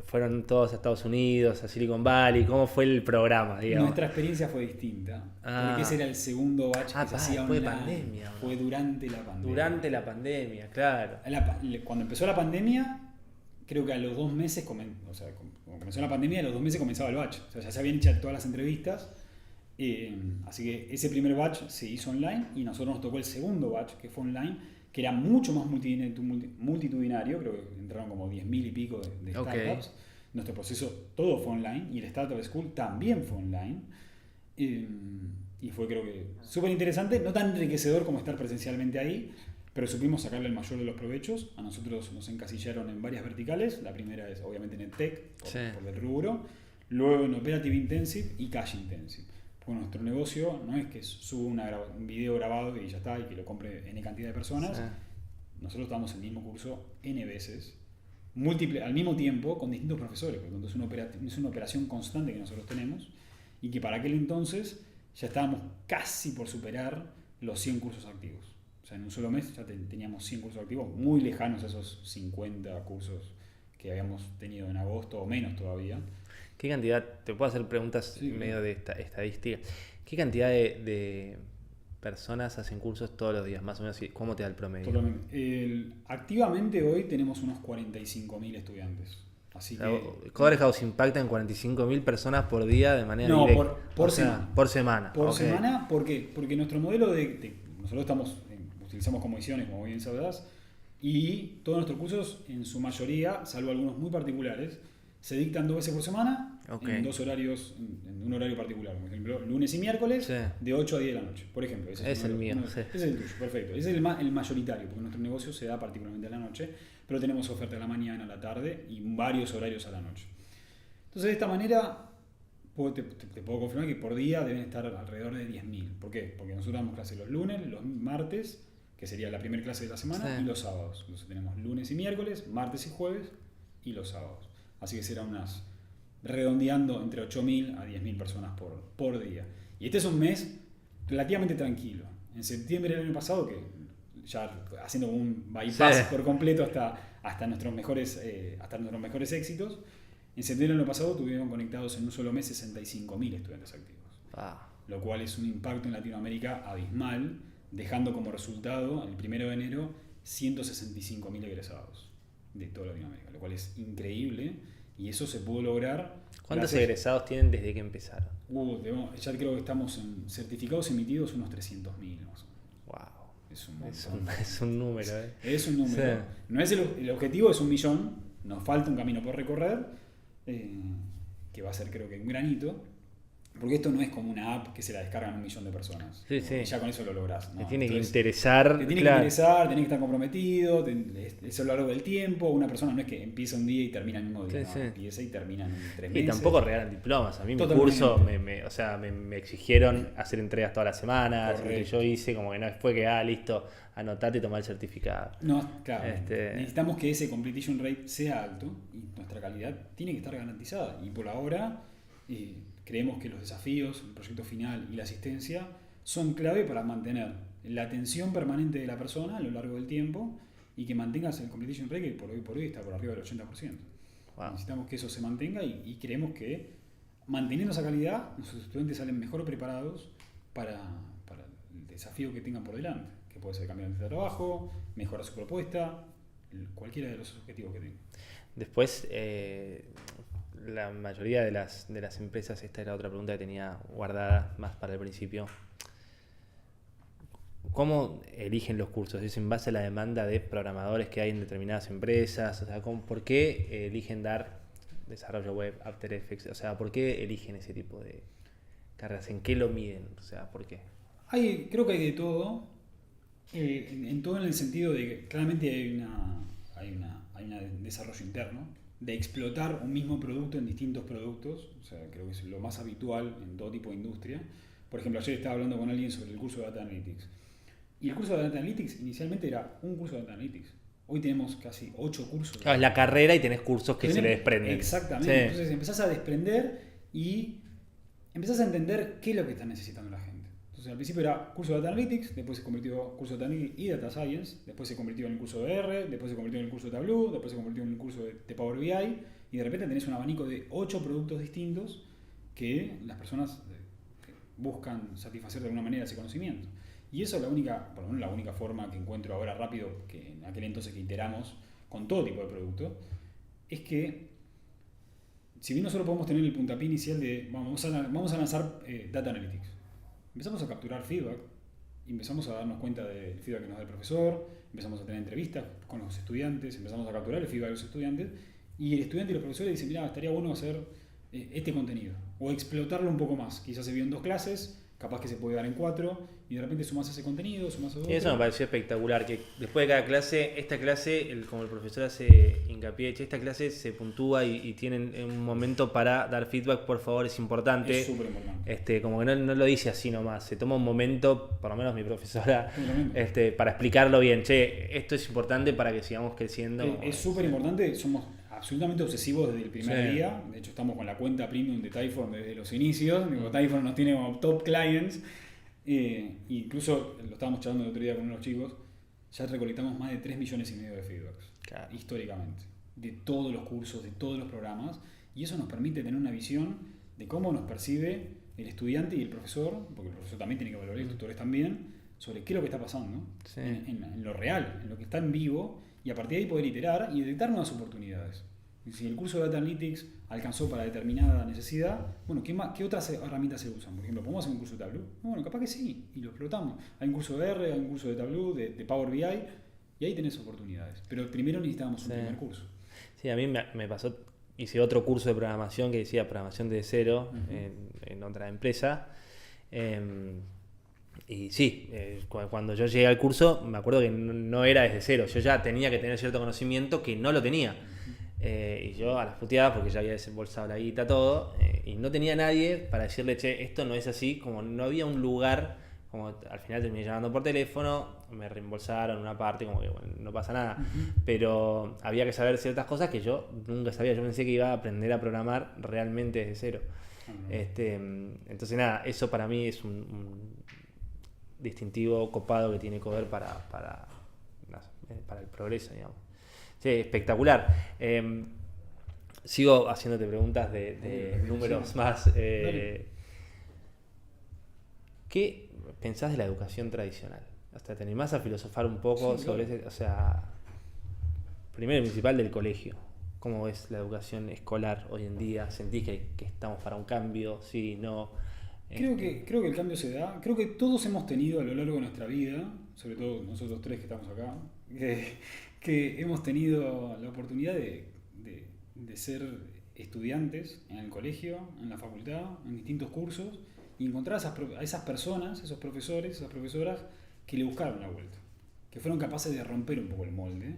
Fueron todos a Estados Unidos, a Silicon Valley. ¿Cómo fue el programa, digamos? Nuestra experiencia fue distinta, porque ese era el segundo batch que se hacía fue online. pandemia, ¿no? Fue durante la pandemia. Durante la pandemia, claro. Cuando empezó la pandemia, creo que a los 2 meses, como comenzó la pandemia, a los 2 meses comenzaba el batch. O sea, ya se habían hecho todas las entrevistas. Así que ese primer batch se hizo online y nosotros nos tocó el segundo batch, que fue online, que era mucho más multitudinario. Creo que entraron como 10.000 y pico de startups. Nuestro proceso todo fue online y el Startup School también fue online. Y fue, creo que, súper interesante, no tan enriquecedor como estar presencialmente ahí, pero supimos sacarle el mayor de los provechos. A nosotros nos encasillaron en varias verticales. La primera es obviamente en EdTech, por el rubro. Luego en Operative Intensive y Cash Intensive. Porque nuestro negocio no es que suba un video grabado y ya está, y que lo compre N cantidad de personas. Sí. Nosotros damos el mismo curso N veces, al mismo tiempo, con distintos profesores. Por lo tanto, es una operación constante que nosotros tenemos y que para aquel entonces ya estábamos casi por superar los 100 cursos activos. O sea, en un solo mes ya teníamos 100 cursos activos, muy lejanos a esos 50 cursos que habíamos tenido en agosto o menos todavía. ¿Qué cantidad, te puedo hacer preguntas Sí, en medio de esta estadística? ¿Qué cantidad de personas hacen cursos todos los días, más o menos? ¿Cómo te da el promedio? Totalmente. Activamente hoy tenemos unos 45.000 estudiantes. Así O sea, que... Coder House impacta en 45.000 personas por día de manera No, directa. por semana. Por semana. Por ok. semana, ¿por qué? Porque nuestro modelo nosotros utilizamos comisiones, como bien sabrás, y todos nuestros cursos, en su mayoría, salvo algunos muy particulares, se dictan 2 veces por semana, Ok. en 2 horarios, en un horario particular. Por ejemplo, lunes y miércoles, Sí. de 8 a 10 de la noche, por ejemplo. Ese Es el mío, sí. Ese es el tuyo, perfecto. Ese es el mayoritario, porque nuestro negocio se da particularmente a la noche, pero tenemos oferta a la mañana, a la tarde y varios horarios a la noche. Entonces, de esta manera, te puedo confirmar que por día deben estar alrededor de 10.000. ¿Por qué? Porque nosotros damos clases los lunes, los martes, que sería la primera clase de la semana, Sí. y los sábados. Entonces tenemos lunes y miércoles, martes y jueves, y los sábados. Así que serán redondeando entre 8.000 a 10.000 personas por día. Y este es un mes relativamente tranquilo. En septiembre del año pasado, que ya haciendo un bypass Sí. por completo hasta nuestros mejores éxitos, en septiembre del año pasado tuvieron conectados en un solo mes 65.000 estudiantes activos. Ah, Lo cual es un impacto en Latinoamérica abismal, dejando como resultado, el 1 de enero, 165.000 egresados de toda Latinoamérica, lo cual es increíble, y eso se pudo lograr. ¿cuántos gracias- egresados tienen desde que empezaron? Ya creo que estamos en certificados emitidos unos 300.000 más o menos. Wow. Es un Es montón. es un número, ¿eh? Es un número. Sí. No es el objetivo es 1.000.000, nos falta un camino por recorrer, que va a ser creo que un granito, porque esto no es como una app que se la descargan 1.000.000 de personas. Sí, sí. Y ya con eso lo lográs. Te ¿no? tiene que Entonces, interesar. te tiene claro. que interesar, tenés que estar comprometido, eso a lo largo del tiempo. Una persona no es que empieza un día y termina el mismo día, Sí, no, sí. empieza y termina en 3 Y meses. tampoco regalan diplomas. A mí mi Totalmente. curso me exigieron hacer entregas todas las semanas. Lo que Correcto. yo hice, como que no fue que, listo, anotate y tomá el certificado. No, claro. Necesitamos que ese completion rate sea alto y nuestra calidad tiene que estar garantizada. Y por ahora creemos que los desafíos, el proyecto final y la asistencia son clave para mantener la atención permanente de la persona a lo largo del tiempo y que mantengas el completion rate que por hoy está por arriba del 80%. Wow. Necesitamos que eso se mantenga y creemos que manteniendo esa calidad nuestros estudiantes salen mejor preparados para el desafío que tengan por delante, que puede ser cambiar de trabajo, mejorar su propuesta, cualquiera de los objetivos que tengan. Después, la mayoría de las empresas, esta era otra pregunta que tenía guardada más para el principio. ¿Cómo eligen los cursos? ¿Es en base a la demanda de programadores que hay en determinadas empresas? O sea, ¿por qué eligen dar desarrollo web, After Effects? O sea, ¿por qué eligen ese tipo de carreras? ¿En qué lo miden? O sea, ¿por qué? Creo que hay de todo. En todo en el sentido de que claramente hay un desarrollo interno de explotar un mismo producto en distintos productos. O sea, creo que es lo más habitual en todo tipo de industria. Por ejemplo, ayer estaba hablando con alguien sobre el curso de Data Analytics. Y el curso de Data Analytics inicialmente era un curso de Data Analytics. Hoy tenemos casi 8 cursos. Claro, es la carrera y tenés cursos que se le desprenden. Exactamente. Sí. Entonces empezás a desprender y empezás a entender qué es lo que está necesitando la gente. Entonces al principio era curso de Data Analytics, después se convirtió en curso de Data Analytics y Data Science, después se convirtió en el curso de R, después se convirtió en el curso de Tableau, después se convirtió en el curso de Power BI y de repente tenés un abanico de 8 productos distintos que las personas buscan satisfacer de alguna manera ese conocimiento. Y eso es por lo menos la única forma que encuentro ahora rápido, que en aquel entonces que iteramos con todo tipo de producto, es que si bien nosotros podemos tener el puntapié inicial de vamos a lanzar Data Analytics, empezamos a capturar feedback, empezamos a darnos cuenta del feedback que nos da el profesor, empezamos a tener entrevistas con los estudiantes, empezamos a capturar el feedback de los estudiantes y el estudiante y los profesores dicen, mira, estaría bueno hacer este contenido o explotarlo un poco más, quizás se vio en 2 clases, capaz que se puede dar en 4 y de repente sumás ese contenido, sumás otro. Y eso me pareció espectacular, que después de cada clase, esta clase, como el profesor hace hincapié, esta clase se puntúa y tienen un momento para dar feedback, por favor, es importante. Es súper importante. Como que no lo dice así nomás, se toma un momento, por lo menos mi profesora, Totalmente. para explicarlo bien. Che, esto es importante para que sigamos creciendo. Es súper importante, somos absolutamente obsesivos desde el primer Sí. día. De hecho, estamos con la cuenta premium de Typeform desde los inicios. Typeform nos tiene como top clients. Incluso lo estábamos charlando el otro día con unos chicos. Ya recolectamos más de 3,5 millones de feedbacks. Claro. Históricamente. de todos los cursos, de todos los programas, y eso nos permite tener una visión de cómo nos percibe el estudiante y el profesor, porque el profesor también tiene que valorar, y los tutores también, sobre qué es lo que está pasando, Sí. en lo real, en lo que está en vivo, y a partir de ahí poder iterar y detectar nuevas oportunidades. Y si el curso de Data Analytics alcanzó para determinada necesidad, bueno, ¿qué otras herramientas se usan? Por ejemplo, ¿podemos hacer un curso de Tableau? Bueno, capaz que sí, y lo explotamos. Hay un curso de R, hay un curso de Tableau, de Power BI, y ahí tenés oportunidades. Pero primero necesitábamos un primer curso. Sí, a mí me pasó, hice otro curso de programación que decía programación de cero en otra empresa. Y sí, cuando yo llegué al curso, me acuerdo que no era desde cero. Yo ya tenía que tener cierto conocimiento que no lo tenía. Y yo a las puteadas, porque ya había desembolsado la guita, todo, y no tenía nadie para decirle, che, esto no es así, como no había un lugar, como al final terminé llamando por teléfono, me reembolsaron una parte, como que bueno, no pasa nada, pero había que saber ciertas cosas que yo nunca sabía. Yo pensé que iba a aprender a programar realmente desde cero. Entonces nada, eso para mí es un distintivo copado que tiene Cover para el progreso, digamos. Sí, espectacular. Sigo haciéndote preguntas de números más. ¿Qué pensás de la educación tradicional? Hasta te animás a filosofar un poco sobre ese, o sea, primero y principal del colegio. ¿Cómo ves la educación escolar hoy en día? ¿Sentís que estamos para un cambio? Sí, no. Creo que el cambio se da. Creo que todos hemos tenido a lo largo de nuestra vida, sobre todo nosotros tres que estamos acá, que hemos tenido la oportunidad de ser estudiantes en el colegio, en la facultad, en distintos cursos, y encontrar a esas personas, esos profesores, esas profesoras que le buscaron la vuelta, que fueron capaces de romper un poco el molde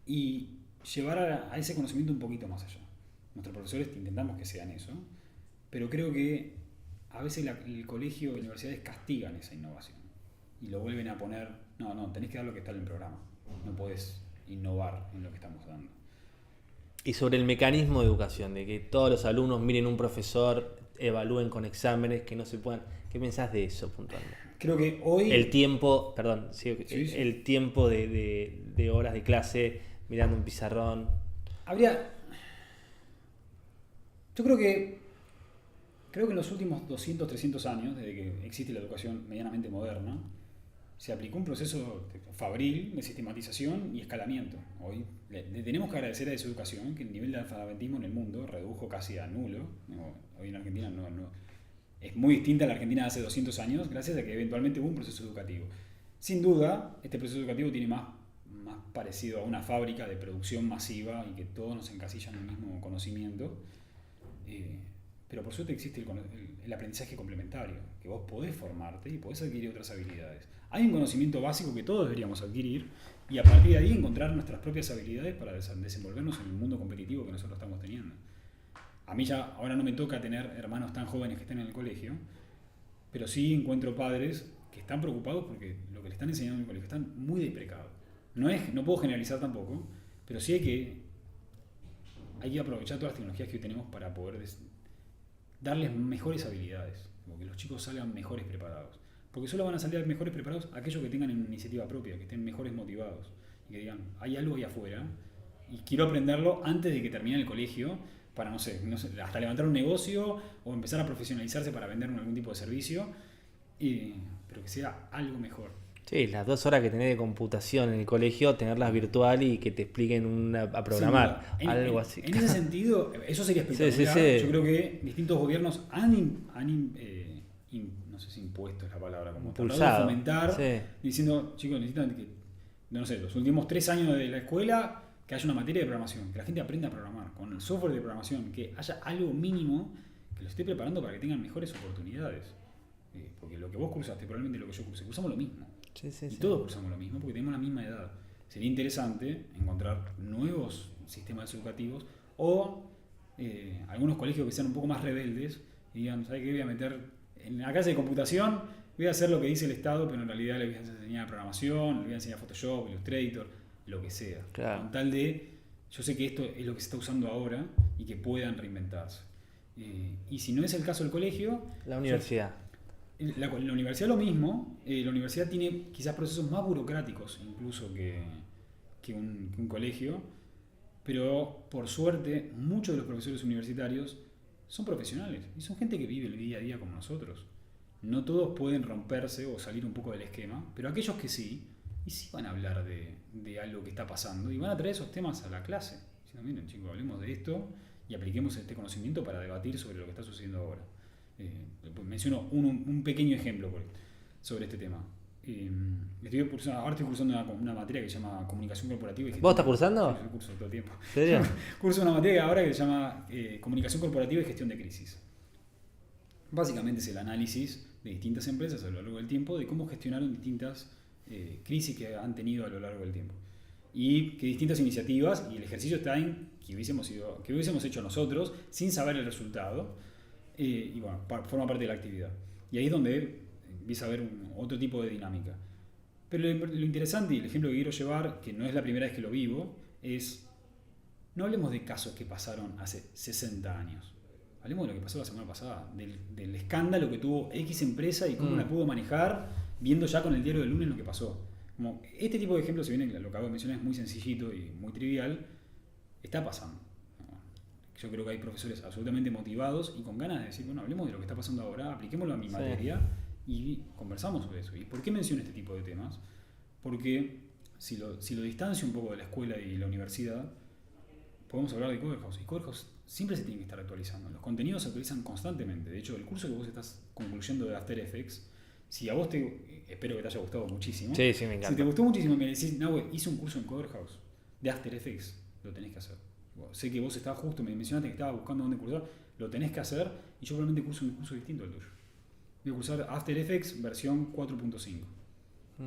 y llevar a ese conocimiento un poquito más allá. Nuestros profesores intentamos que sean eso, pero creo que a veces el colegio y las universidades castigan esa innovación y lo vuelven a poner, no, tenés que dar lo que está en el programa, no podés innovar en lo que estamos dando. Y sobre el mecanismo de educación, de que todos los alumnos miren un profesor, evalúen con exámenes, que no se puedan... ¿Qué pensás de eso puntualmente? Creo que hoy... El tiempo, perdón, sí. El tiempo de horas de clase mirando un pizarrón. Yo creo que en los últimos 200, 300 años, desde que existe la educación medianamente moderna, se aplicó un proceso fabril de sistematización y escalamiento. Hoy le tenemos que agradecer a esa educación que el nivel de analfabetismo en el mundo redujo casi a nulo. Hoy en Argentina no es muy distinta a la Argentina de hace 200 años, gracias a que eventualmente hubo un proceso educativo. Sin duda, este proceso educativo tiene más parecido a una fábrica de producción masiva y que todos nos encasillan en el mismo conocimiento. Pero por suerte existe el aprendizaje complementario, que vos podés formarte y podés adquirir otras habilidades. Hay un conocimiento básico que todos deberíamos adquirir y a partir de ahí encontrar nuestras propias habilidades para desenvolvernos en el mundo competitivo que nosotros estamos teniendo. A mí ya ahora no me toca tener hermanos tan jóvenes que estén en el colegio, pero sí encuentro padres que están preocupados porque lo que le están enseñando en el colegio están muy deprecados. No puedo generalizar tampoco, pero sí hay que aprovechar todas las tecnologías que hoy tenemos para poder darles mejores habilidades, como que los chicos salgan mejores preparados. Porque solo van a salir mejores preparados aquellos que tengan una iniciativa propia, que estén mejores motivados y que digan, hay algo ahí afuera y quiero aprenderlo antes de que termine el colegio para, no sé, hasta levantar un negocio o empezar a profesionalizarse para vender algún tipo de servicio, pero que sea algo mejor. Sí, las 2 horas que tenés de computación en el colegio, tenerlas virtual y que te expliquen a programar, algo así. En ese sentido, eso sería espectacular. Sí. Yo creo que distintos gobiernos han no sé si impuesto es la palabra, como tratado de fomentar, diciendo, chicos, necesitan que, no sé, los últimos 3 años de la escuela, que haya una materia de programación, que la gente aprenda a programar, con el software de programación, que haya algo mínimo que los esté preparando para que tengan mejores oportunidades. Porque lo que vos cursaste, probablemente lo que yo cursamos lo mismo. Sí. Todos cursamos lo mismo porque tenemos la misma edad. Sería interesante encontrar nuevos sistemas educativos o algunos colegios que sean un poco más rebeldes y digan, ¿sabes qué? Voy a meter en la clase de computación, voy a hacer lo que dice el Estado, pero en realidad les voy a enseñar programación, les voy a enseñar Photoshop, Illustrator, lo que sea. Claro. Con tal de, yo sé que esto es lo que se está usando ahora y que puedan reinventarse. Y si no es el caso del colegio... La universidad. La universidad lo mismo. La universidad tiene quizás procesos más burocráticos incluso que un colegio, Pero por suerte, muchos de los profesores universitarios son profesionales y son gente que vive el día a día como nosotros. No todos pueden romperse o salir un poco del esquema, pero aquellos que sí, y sí van a hablar de algo que está pasando y van a traer esos temas a la clase. Diciendo, miren chicos, hablemos de esto y apliquemos este conocimiento para debatir sobre lo que está sucediendo ahora. Menciono un pequeño ejemplo sobre este tema. Ahora estoy cursando una materia que se llama Comunicación Corporativa y Gestión. ¿Vos estás cursando? Sí, yo curso todo el tiempo. ¿En serio? Curso una materia ahora que se llama Comunicación Corporativa y Gestión de Crisis. Básicamente es el análisis de distintas empresas a lo largo del tiempo de cómo gestionaron distintas crisis que han tenido a lo largo del tiempo. Y que distintas iniciativas, y el ejercicio está en que hubiésemos hecho nosotros sin saber el resultado, y bueno, forma parte de la actividad. Y ahí es donde empieza a haber otro tipo de dinámica. Pero lo interesante y el ejemplo que quiero llevar, que no es la primera vez que lo vivo, es no hablemos de casos que pasaron hace 60 años. Hablemos de lo que pasó la semana pasada, del escándalo que tuvo X empresa y cómo la pudo manejar, viendo ya con el diario del lunes lo que pasó. Como este tipo de ejemplos, si bien lo que acabo de mencionar es muy sencillito y muy trivial, está pasando. Yo creo que hay profesores absolutamente motivados y con ganas de decir, bueno, hablemos de lo que está pasando ahora, apliquémoslo a mi materia y conversamos sobre eso. ¿Y por qué menciono este tipo de temas? Porque si lo distancio un poco de la escuela y la universidad, podemos hablar de Coderhouse. Y Coderhouse siempre se tiene que estar actualizando. Los contenidos se actualizan constantemente. De hecho, el curso que vos estás concluyendo de After Effects, si a vos espero que te haya gustado muchísimo. Sí, me encanta. Si te gustó muchísimo, me decís, Nahue, hice un curso en Coderhouse de After Effects, lo tenés que hacer. Sé que vos estabas justo, me mencionaste que estabas buscando dónde cursar, lo tenés que hacer y yo probablemente curso un curso distinto al tuyo. Voy a cursar After Effects versión 4.5.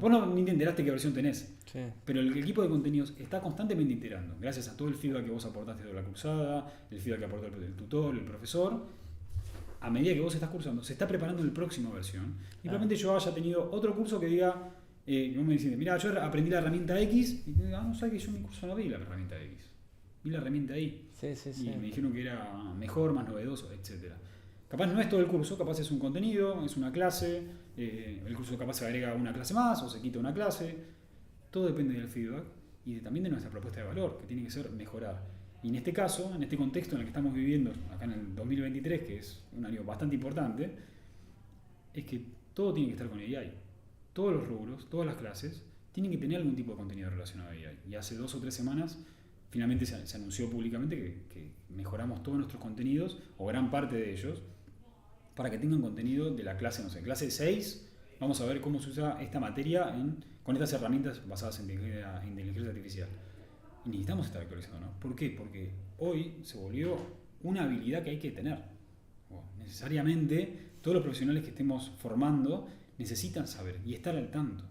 Vos ni te enteraste qué versión tenés, pero el equipo de contenidos está constantemente iterando, gracias a todo el feedback que vos aportaste de la cursada, el feedback que aportó el tutor, el profesor. A medida que vos estás cursando, se está preparando la próxima versión. Y probablemente yo haya tenido otro curso que diga, vos me decís, mira, yo aprendí la herramienta X, y no sabes que yo en mi curso no vi la herramienta X. Vi la herramienta Y. Y me dijeron que era mejor, más novedoso, etc. Capaz no es todo el curso, capaz es un contenido, es una clase, el curso capaz se agrega una clase más o se quita una clase. Todo depende del feedback y también de nuestra propuesta de valor, que tiene que ser mejorar. Y en este caso, en este contexto en el que estamos viviendo, acá en el 2023, que es un año bastante importante, es que todo tiene que estar con AI. Todos los rubros, todas las clases, tienen que tener algún tipo de contenido relacionado a AI. Y hace 2 o 3 semanas, finalmente se anunció públicamente que mejoramos todos nuestros contenidos, o gran parte de ellos, para que tengan contenido de la clase, no sé, clase 6, vamos a ver cómo se usa esta materia con estas herramientas basadas en inteligencia artificial. Y necesitamos estar actualizando, ¿no? ¿Por qué? Porque hoy se volvió una habilidad que hay que tener. Necesariamente, todos los profesionales que estemos formando necesitan saber y estar al tanto.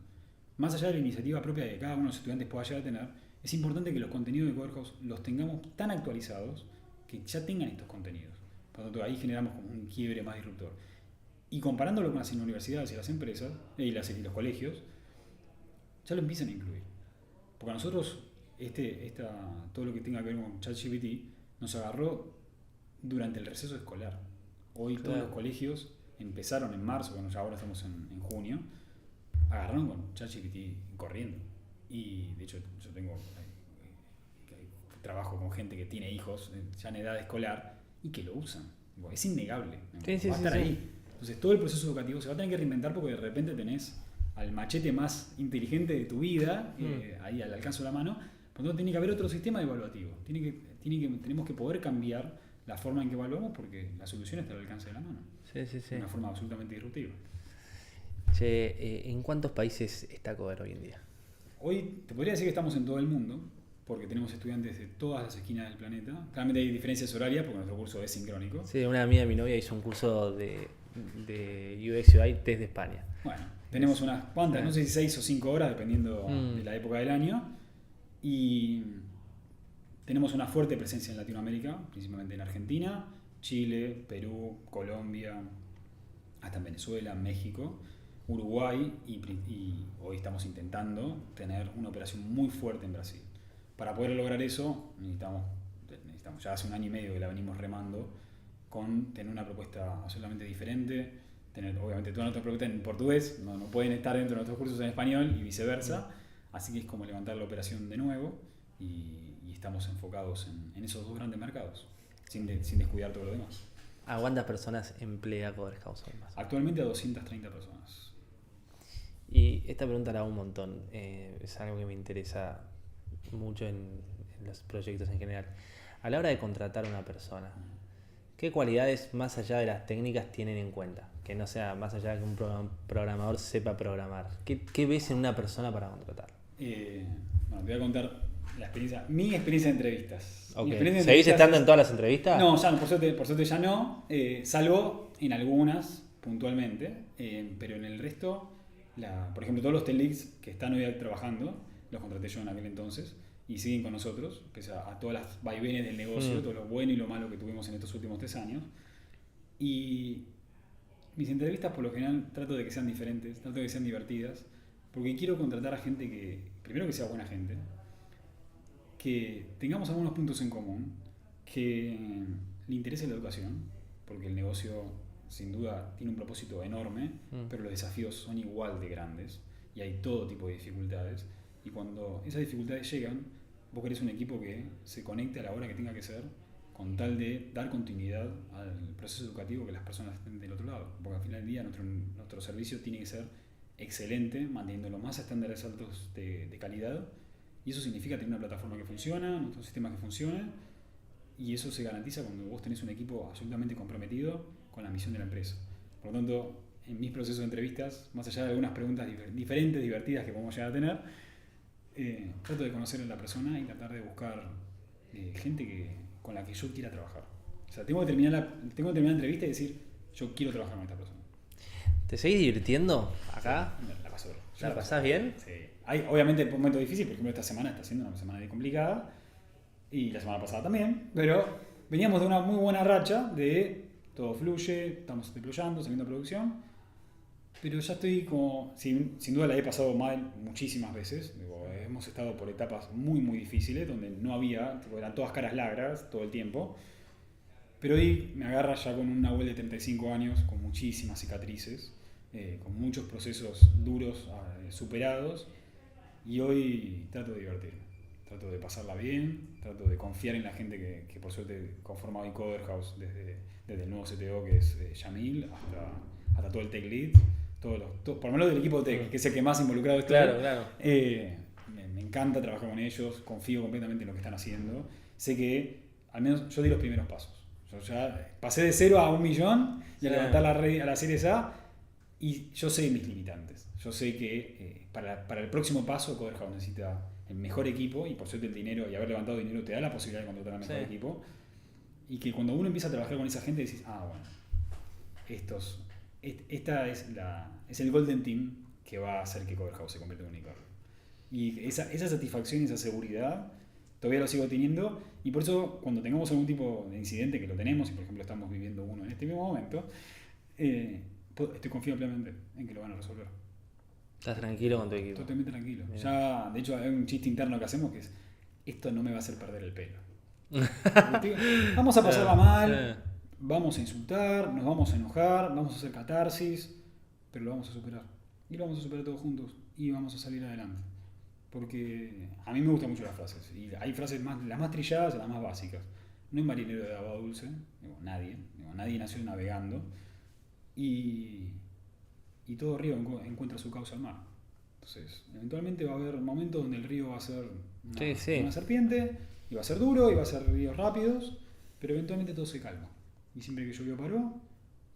Más allá de la iniciativa propia que cada uno de los estudiantes pueda llegar a tener, es importante que los contenidos de Coderhouse los tengamos tan actualizados que ya tengan estos contenidos. Por lo tanto, ahí generamos como un quiebre más disruptor. Y comparándolo con las universidades y las empresas, y los colegios, ya lo empiezan a incluir. Porque a nosotros, todo lo que tenga que ver con ChatGPT, nos agarró durante el receso escolar. Hoy todos los colegios empezaron en marzo, bueno, ya ahora estamos en junio, agarraron con ChatGPT corriendo. Y de hecho, yo trabajo con gente que tiene hijos ya en edad escolar y que lo usan. Es innegable. Va a estar ahí. Entonces todo el proceso educativo se va a tener que reinventar porque de repente tenés al machete más inteligente de tu vida ahí al alcance de la mano. Por lo tanto, tiene que haber otro sistema evaluativo. Tenemos que poder cambiar la forma en que evaluamos porque la solución está al alcance de la mano. De una forma absolutamente disruptiva. ¿En cuántos países está Coder hoy en día? Hoy te podría decir que estamos en todo el mundo, porque tenemos estudiantes de todas las esquinas del planeta. Claramente hay diferencias horarias porque nuestro curso es sincrónico. Sí, una amiga de mi novia hizo un curso de UX UI desde España. Bueno, tenemos unas cuantas, no sé si 6 o 5 horas, dependiendo de la época del año. Y tenemos una fuerte presencia en Latinoamérica, principalmente en Argentina, Chile, Perú, Colombia, hasta en Venezuela, México, Uruguay y hoy estamos intentando tener una operación muy fuerte en Brasil. Para poder lograr eso necesitamos ya hace 1 año y medio que la venimos remando con tener una propuesta absolutamente diferente, tener obviamente toda nuestra propuesta en portugués, no pueden estar dentro de nuestros cursos en español y viceversa, así que es como levantar la operación de nuevo y estamos enfocados en esos dos grandes mercados, sin descuidar todo lo demás. ¿A cuántas personas emplea Coderhouse hoy más? Actualmente a 230 personas. Y esta pregunta la hago un montón. Es algo que me interesa mucho en los proyectos en general. A la hora de contratar a una persona, ¿qué cualidades más allá de las técnicas tienen en cuenta? Que no sea más allá de que un programador sepa programar. ¿Qué ves en una persona para contratar? Bueno, te voy a contar mi experiencia de entrevistas. Okay. ¿Seguís estando en todas las entrevistas? No, ya no, por suerte ya no, salvo en algunas puntualmente, pero en el resto, por ejemplo, todos los Tech-Leads que están hoy trabajando, los contraté yo en aquel entonces y siguen con nosotros, pese a todas las vaivenes del negocio, todo lo bueno y lo malo que tuvimos en estos últimos 3 años. Y mis entrevistas por lo general trato de que sean diferentes, trato de que sean divertidas, porque quiero contratar a gente que, primero que sea buena gente, que tengamos algunos puntos en común, que le interese la educación, porque el negocio sin duda tiene un propósito enorme, pero los desafíos son igual de grandes y hay todo tipo de dificultades, y cuando esas dificultades llegan, vos querés un equipo que se conecte a la hora que tenga que ser, con tal de dar continuidad al proceso educativo que las personas estén del otro lado, porque al final del día nuestro servicio tiene que ser excelente, manteniendo los más estándares altos de calidad, y eso significa tener una plataforma que funciona, nuestro sistema que funcione, y eso se garantiza cuando vos tenés un equipo absolutamente comprometido con la misión de la empresa. Por lo tanto, en mis procesos de entrevistas, más allá de algunas preguntas diferentes, divertidas que podemos llegar a tener, trato de conocer a la persona y tratar de buscar gente con la que yo quiera trabajar. O sea, tengo que terminar la entrevista y decir, yo quiero trabajar con esta persona. ¿Te seguís divirtiendo acá? Sí, la paso. ¿La pasás bien? Sí. Hay obviamente momentos difíciles, por ejemplo esta semana está siendo una semana complicada y la semana pasada también, pero veníamos de una muy buena racha de todo fluye, estamos deployando, saliendo a producción, pero ya estoy como, sin duda la he pasado mal muchísimas veces, hemos estado por etapas muy muy difíciles donde no había, eran todas caras largas todo el tiempo, pero hoy me agarra ya con un abuelo de 35 años, con muchísimas cicatrices, con muchos procesos duros superados, y hoy trato de divertirme, trato de pasarla bien, trato de confiar en la gente que por suerte conforma hoy Coderhouse, desde el nuevo CTO que es Yamil hasta todo el Tech Lead, por lo menos del equipo Tech, que es el que más involucrado está. Claro. Me encanta trabajar con ellos, confío completamente en lo que están haciendo, sé que al menos yo di los primeros pasos. Yo ya pasé de 0 a 1 millón y a levantar a la Series A, y yo sé mis limitantes. Yo sé que para el próximo paso Coderhouse necesita el mejor equipo, y por suerte el dinero y haber levantado dinero te da la posibilidad de contratar al mejor equipo, y que cuando uno empieza a trabajar con esa gente decís, bueno, esta es el Golden Team que va a hacer que Coderhouse se convierta en un unicornio. Y esa satisfacción y esa seguridad todavía lo sigo teniendo, y por eso cuando tengamos algún tipo de incidente, que lo tenemos, y por ejemplo estamos viviendo uno en este mismo momento, estoy confiado plenamente en que lo van a resolver. ¿Estás tranquilo con tu equipo? Totalmente tranquilo. Ya, de hecho, hay un chiste interno que hacemos que es, esto no me va a hacer perder el pelo. Vamos a pasarla mal, vamos a insultar, nos vamos a enojar, vamos a hacer catarsis, pero lo vamos a superar. Y lo vamos a superar todos juntos y vamos a salir adelante. Porque a mí me gustan mucho las frases. Y hay frases las más trilladas y las más básicas. No hay marinero de agua dulce, nadie nació navegando. Y todo río encuentra su causa al mar. Entonces, eventualmente va a haber momentos donde el río va a ser una serpiente, y va a ser duro, y va a ser ríos rápidos, pero eventualmente todo se calma. Y siempre que llovió paró,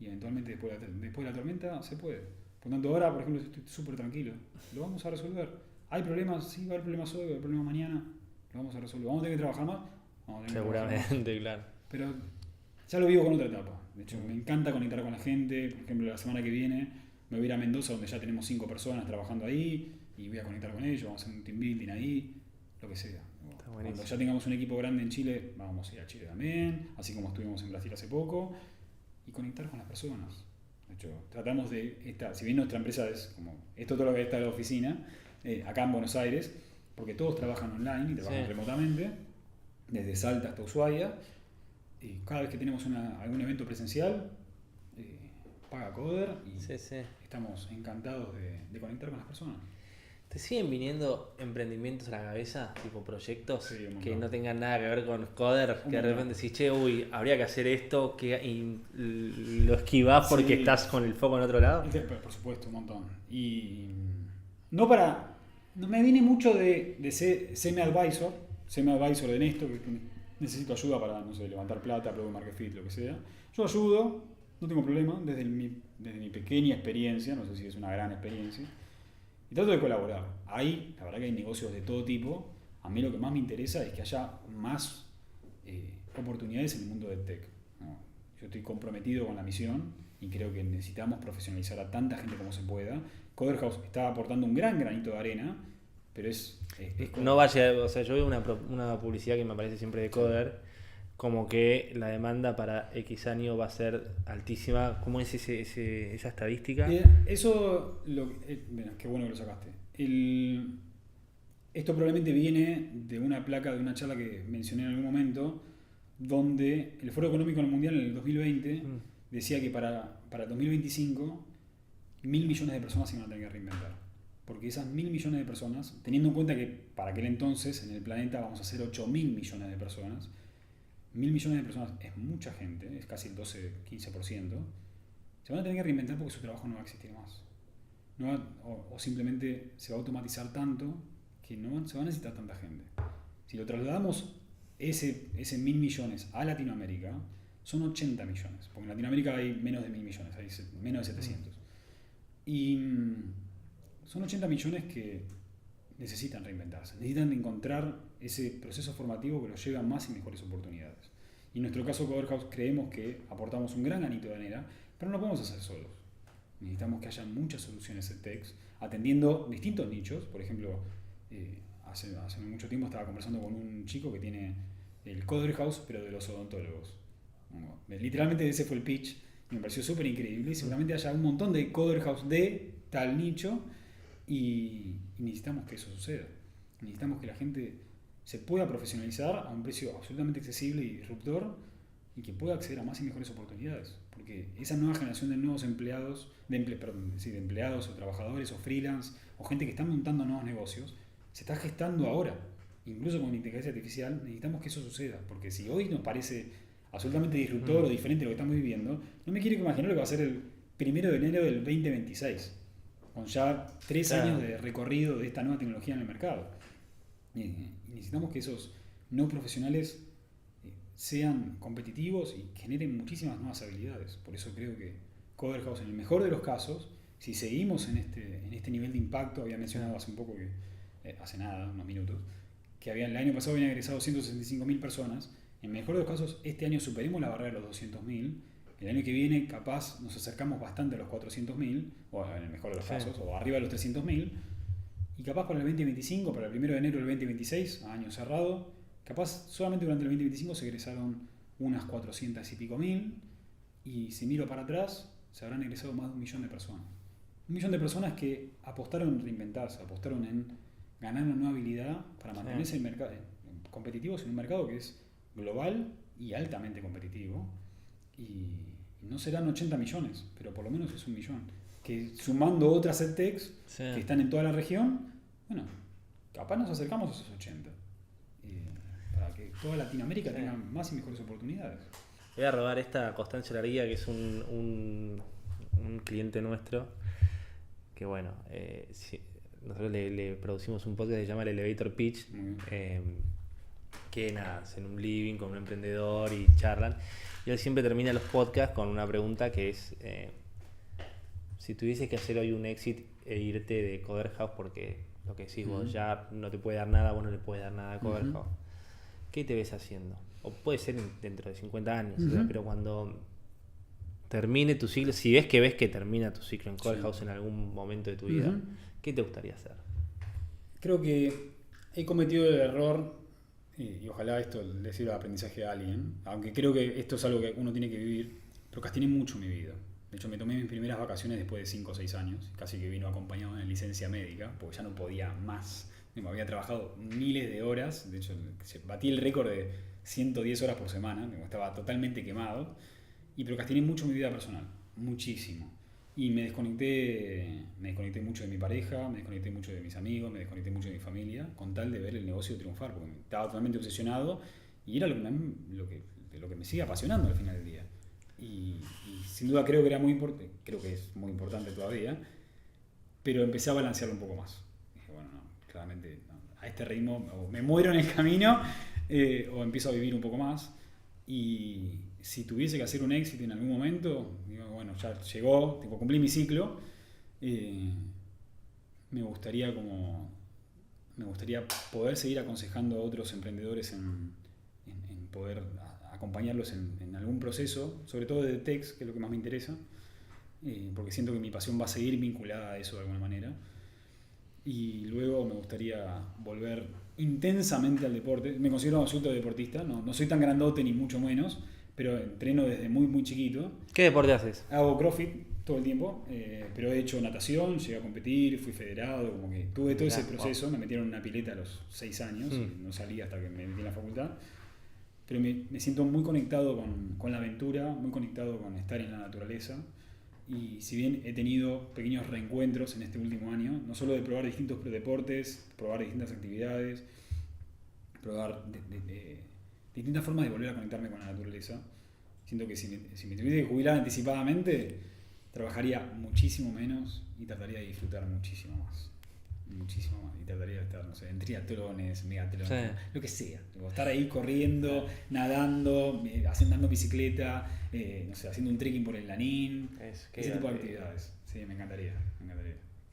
y eventualmente después de la tormenta se puede. Por tanto, ahora, por ejemplo, estoy súper tranquilo. Lo vamos a resolver. ¿Hay problemas? Sí, va a haber problemas hoy, va a haber problemas mañana. Lo vamos a resolver. ¿Vamos a tener que trabajar más? Seguramente, claro. Pero ya lo vivo con otra etapa. De hecho, me encanta conectar con la gente. Por ejemplo, la semana que viene me voy a ir a Mendoza, donde ya tenemos 5 personas trabajando ahí, y voy a conectar con ellos, vamos a hacer un team building ahí, lo que sea. Cuando ya tengamos un equipo grande en Chile, vamos a ir a Chile también, así como estuvimos en Brasil hace poco, y conectar con las personas. De hecho, tratamos si bien nuestra empresa es todo lo que está en la oficina, acá en Buenos Aires, porque todos trabajan online y trabajan remotamente, desde Salta hasta Ushuaia, y cada vez que tenemos algún evento presencial, paga Coder, y estamos encantados de conectar con las personas. ¿te siguen viniendo emprendimientos a la cabeza, tipo proyectos Sí, un que montón. no tengan nada que ver con Coder? Un Que de montón. repente decís, che, uy, habría que hacer esto, y lo esquivás porque Sí. estás con el foco en otro lado. Por supuesto, un montón. Y no me viene mucho de ser semi-advisor de Néstor, que necesito ayuda para, no sé, levantar plata, Product Market Fit, lo que sea. Yo ayudo, no tengo problema, desde mi pequeña experiencia, no sé si es una gran experiencia, y trato de colaborar. Ahí, la verdad que hay negocios de todo tipo. A mí lo que más me interesa es que haya más oportunidades en el mundo del tech, ¿no? Yo estoy comprometido con la misión y creo que necesitamos profesionalizar a tanta gente como se pueda. Coder House está aportando un gran granito de arena, pero es No vaya, o sea, yo veo una publicidad que me aparece siempre de Coder, como que la demanda para X año va a ser altísima. ¿Cómo es esa estadística? Eso, bueno, qué bueno que lo sacaste. Esto probablemente viene de una placa, de una charla que mencioné en algún momento, donde el Foro Económico Mundial en el 2020 decía que para el 2025 1.000 millones de personas se iban a tener que reinventar. Porque esas 1.000 millones de personas, teniendo en cuenta que para aquel entonces en el planeta vamos a ser 8.000 millones de personas, 1.000 millones de personas es mucha gente, es casi el 12-15%, se van a tener que reinventar porque su trabajo no va a existir más. O simplemente se va a automatizar tanto que no se va a necesitar tanta gente. Si lo trasladamos ese 1.000 millones a Latinoamérica, son 80 millones, porque en Latinoamérica hay menos de 1.000 millones, hay menos de 700. Y son 80 millones que necesitan reinventarse, necesitan encontrar ese proceso formativo que los lleve a más y mejores oportunidades. Y en nuestro caso, Coder House, creemos que aportamos un gran granito de arena, pero no lo podemos hacer solos. Necesitamos que haya muchas soluciones en tech, atendiendo distintos nichos. Por ejemplo, hace mucho tiempo estaba conversando con un chico que tiene el Coder House, pero de los odontólogos. Literalmente ese fue el pitch y me pareció súper increíble. Y seguramente haya un montón de Coder House de tal nicho y necesitamos que eso suceda. Necesitamos que la gente se pueda profesionalizar a un precio absolutamente accesible y disruptor y que pueda acceder a más y mejores oportunidades. Porque esa nueva generación de nuevos empleados, de empleados o trabajadores o freelance o gente que está montando nuevos negocios, se está gestando ahora. Incluso con inteligencia artificial necesitamos que eso suceda. Porque si hoy nos parece absolutamente disruptor o diferente a lo que estamos viviendo, no me quiero imaginar lo que va a ser el 1 de enero del 2026, con ya 3 años de recorrido de esta nueva tecnología en el mercado. Y necesitamos que esos no profesionales sean competitivos y generen muchísimas nuevas habilidades. Por eso creo que Coder House, en el mejor de los casos, si seguimos en este nivel de impacto, había mencionado hace un poco que, hace nada, unos minutos, que el año pasado habían egresado 165.000 personas. En el mejor de los casos, este año superemos la barrera de los 200.000. El año que viene, capaz, nos acercamos bastante a los 400.000, o en el mejor de los casos, o arriba de los 300.000. Y capaz para el 2025, para el 1 de enero del 2026, a año cerrado, capaz solamente durante el 2025 se egresaron unas 400 y pico mil. Y si miro para atrás, se habrán egresado más de 1.000.000 de personas. 1.000.000 de personas que apostaron en reinventarse, apostaron en ganar una nueva habilidad para mantenerse en competitivos en un mercado que es global y altamente competitivo. Y no serán 80 millones, pero por lo menos es 1.000.000. Que sumando otras EdTechs que están en toda la región, bueno, capaz nos acercamos a esos 80. Para que toda Latinoamérica tenga más y mejores oportunidades. Voy a robar esta Constancia Larguía, que es un cliente nuestro, que bueno, nosotros le producimos un podcast que se llama el Elevator Pitch, que nada, en un living con un emprendedor y charlan. Y él siempre termina los podcasts con una pregunta que es, si tuvieses que hacer hoy un exit e irte de Coder House, porque lo que decís vos ya no te puede dar nada, vos no le puedes dar nada a Coder House, ¿qué te ves haciendo? O puede ser dentro de 50 años, o sea, pero cuando termine tu ciclo, si ves que termina tu ciclo en Coder House en algún momento de tu vida, ¿qué te gustaría hacer? Creo que he cometido el error, y ojalá esto le sirva de aprendizaje a alguien, aunque creo que esto es algo que uno tiene que vivir, procrastiné mucho mi vida. De hecho, me tomé mis primeras vacaciones después de 5 o 6 años, casi que vino acompañado de una licencia médica, porque ya no podía más. Me había trabajado miles de horas, de hecho, batí el récord de 110 horas por semana, estaba totalmente quemado, y procrastiné mucho mi vida personal, muchísimo. Y me desconecté mucho de mi pareja, me desconecté mucho de mis amigos, me desconecté mucho de mi familia, con tal de ver el negocio triunfar, porque estaba totalmente obsesionado y era lo que me sigue apasionando al final del día. Y sin duda creo que era muy importante, creo que es muy importante todavía, pero empecé a balancearlo un poco más. Dije, bueno, no, claramente no, a este ritmo o me muero en el camino o empiezo a vivir un poco más. Y si tuviese que hacer un éxito en algún momento, digo, bueno, ya llegó, tipo, cumplí mi ciclo, me gustaría poder seguir aconsejando a otros emprendedores en poder acompañarlos en algún proceso, sobre todo de Tex, que es lo que más me interesa, porque siento que mi pasión va a seguir vinculada a eso de alguna manera. Y luego me gustaría volver intensamente al deporte. Me considero un absoluto deportista, no soy tan grandote ni mucho menos, pero entreno desde muy muy chiquito. ¿Qué deporte haces? Hago CrossFit todo el tiempo, pero he hecho natación, llegué a competir, fui federado, como que tuve todo ese proceso. Me metieron en una pileta a los 6 años, y no salí hasta que me metí en la facultad. Pero me siento muy conectado con la aventura, muy conectado con estar en la naturaleza. Y si bien he tenido pequeños reencuentros en este último año, no solo de probar distintos deportes, probar distintas actividades, probar distintas formas de volver a conectarme con la naturaleza, siento que si me tuviese que jubilar anticipadamente, trabajaría muchísimo menos y trataría de disfrutar muchísimo más. Muchísimo más. Y trataría de estar, no sé, en triatlones, megatlones, lo que sea. Estar ahí corriendo, nadando, andando bicicleta, no sé, haciendo un trekking por el Lanín. Ese tipo de actividades. Sí, me encantaría.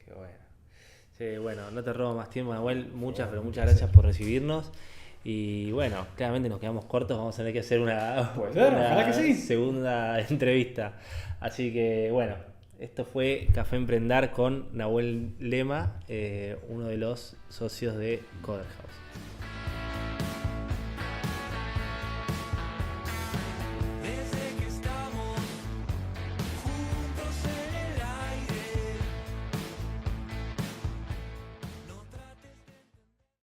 Qué bueno. Sí, bueno, no te robo más tiempo, Nahuel. Muchas gracias por recibirnos. Y bueno, claramente nos quedamos cortos, vamos a tener que hacer una segunda entrevista. Así que bueno, esto fue Café Emprendar con Nahuel Lema, uno de los socios de Coder House.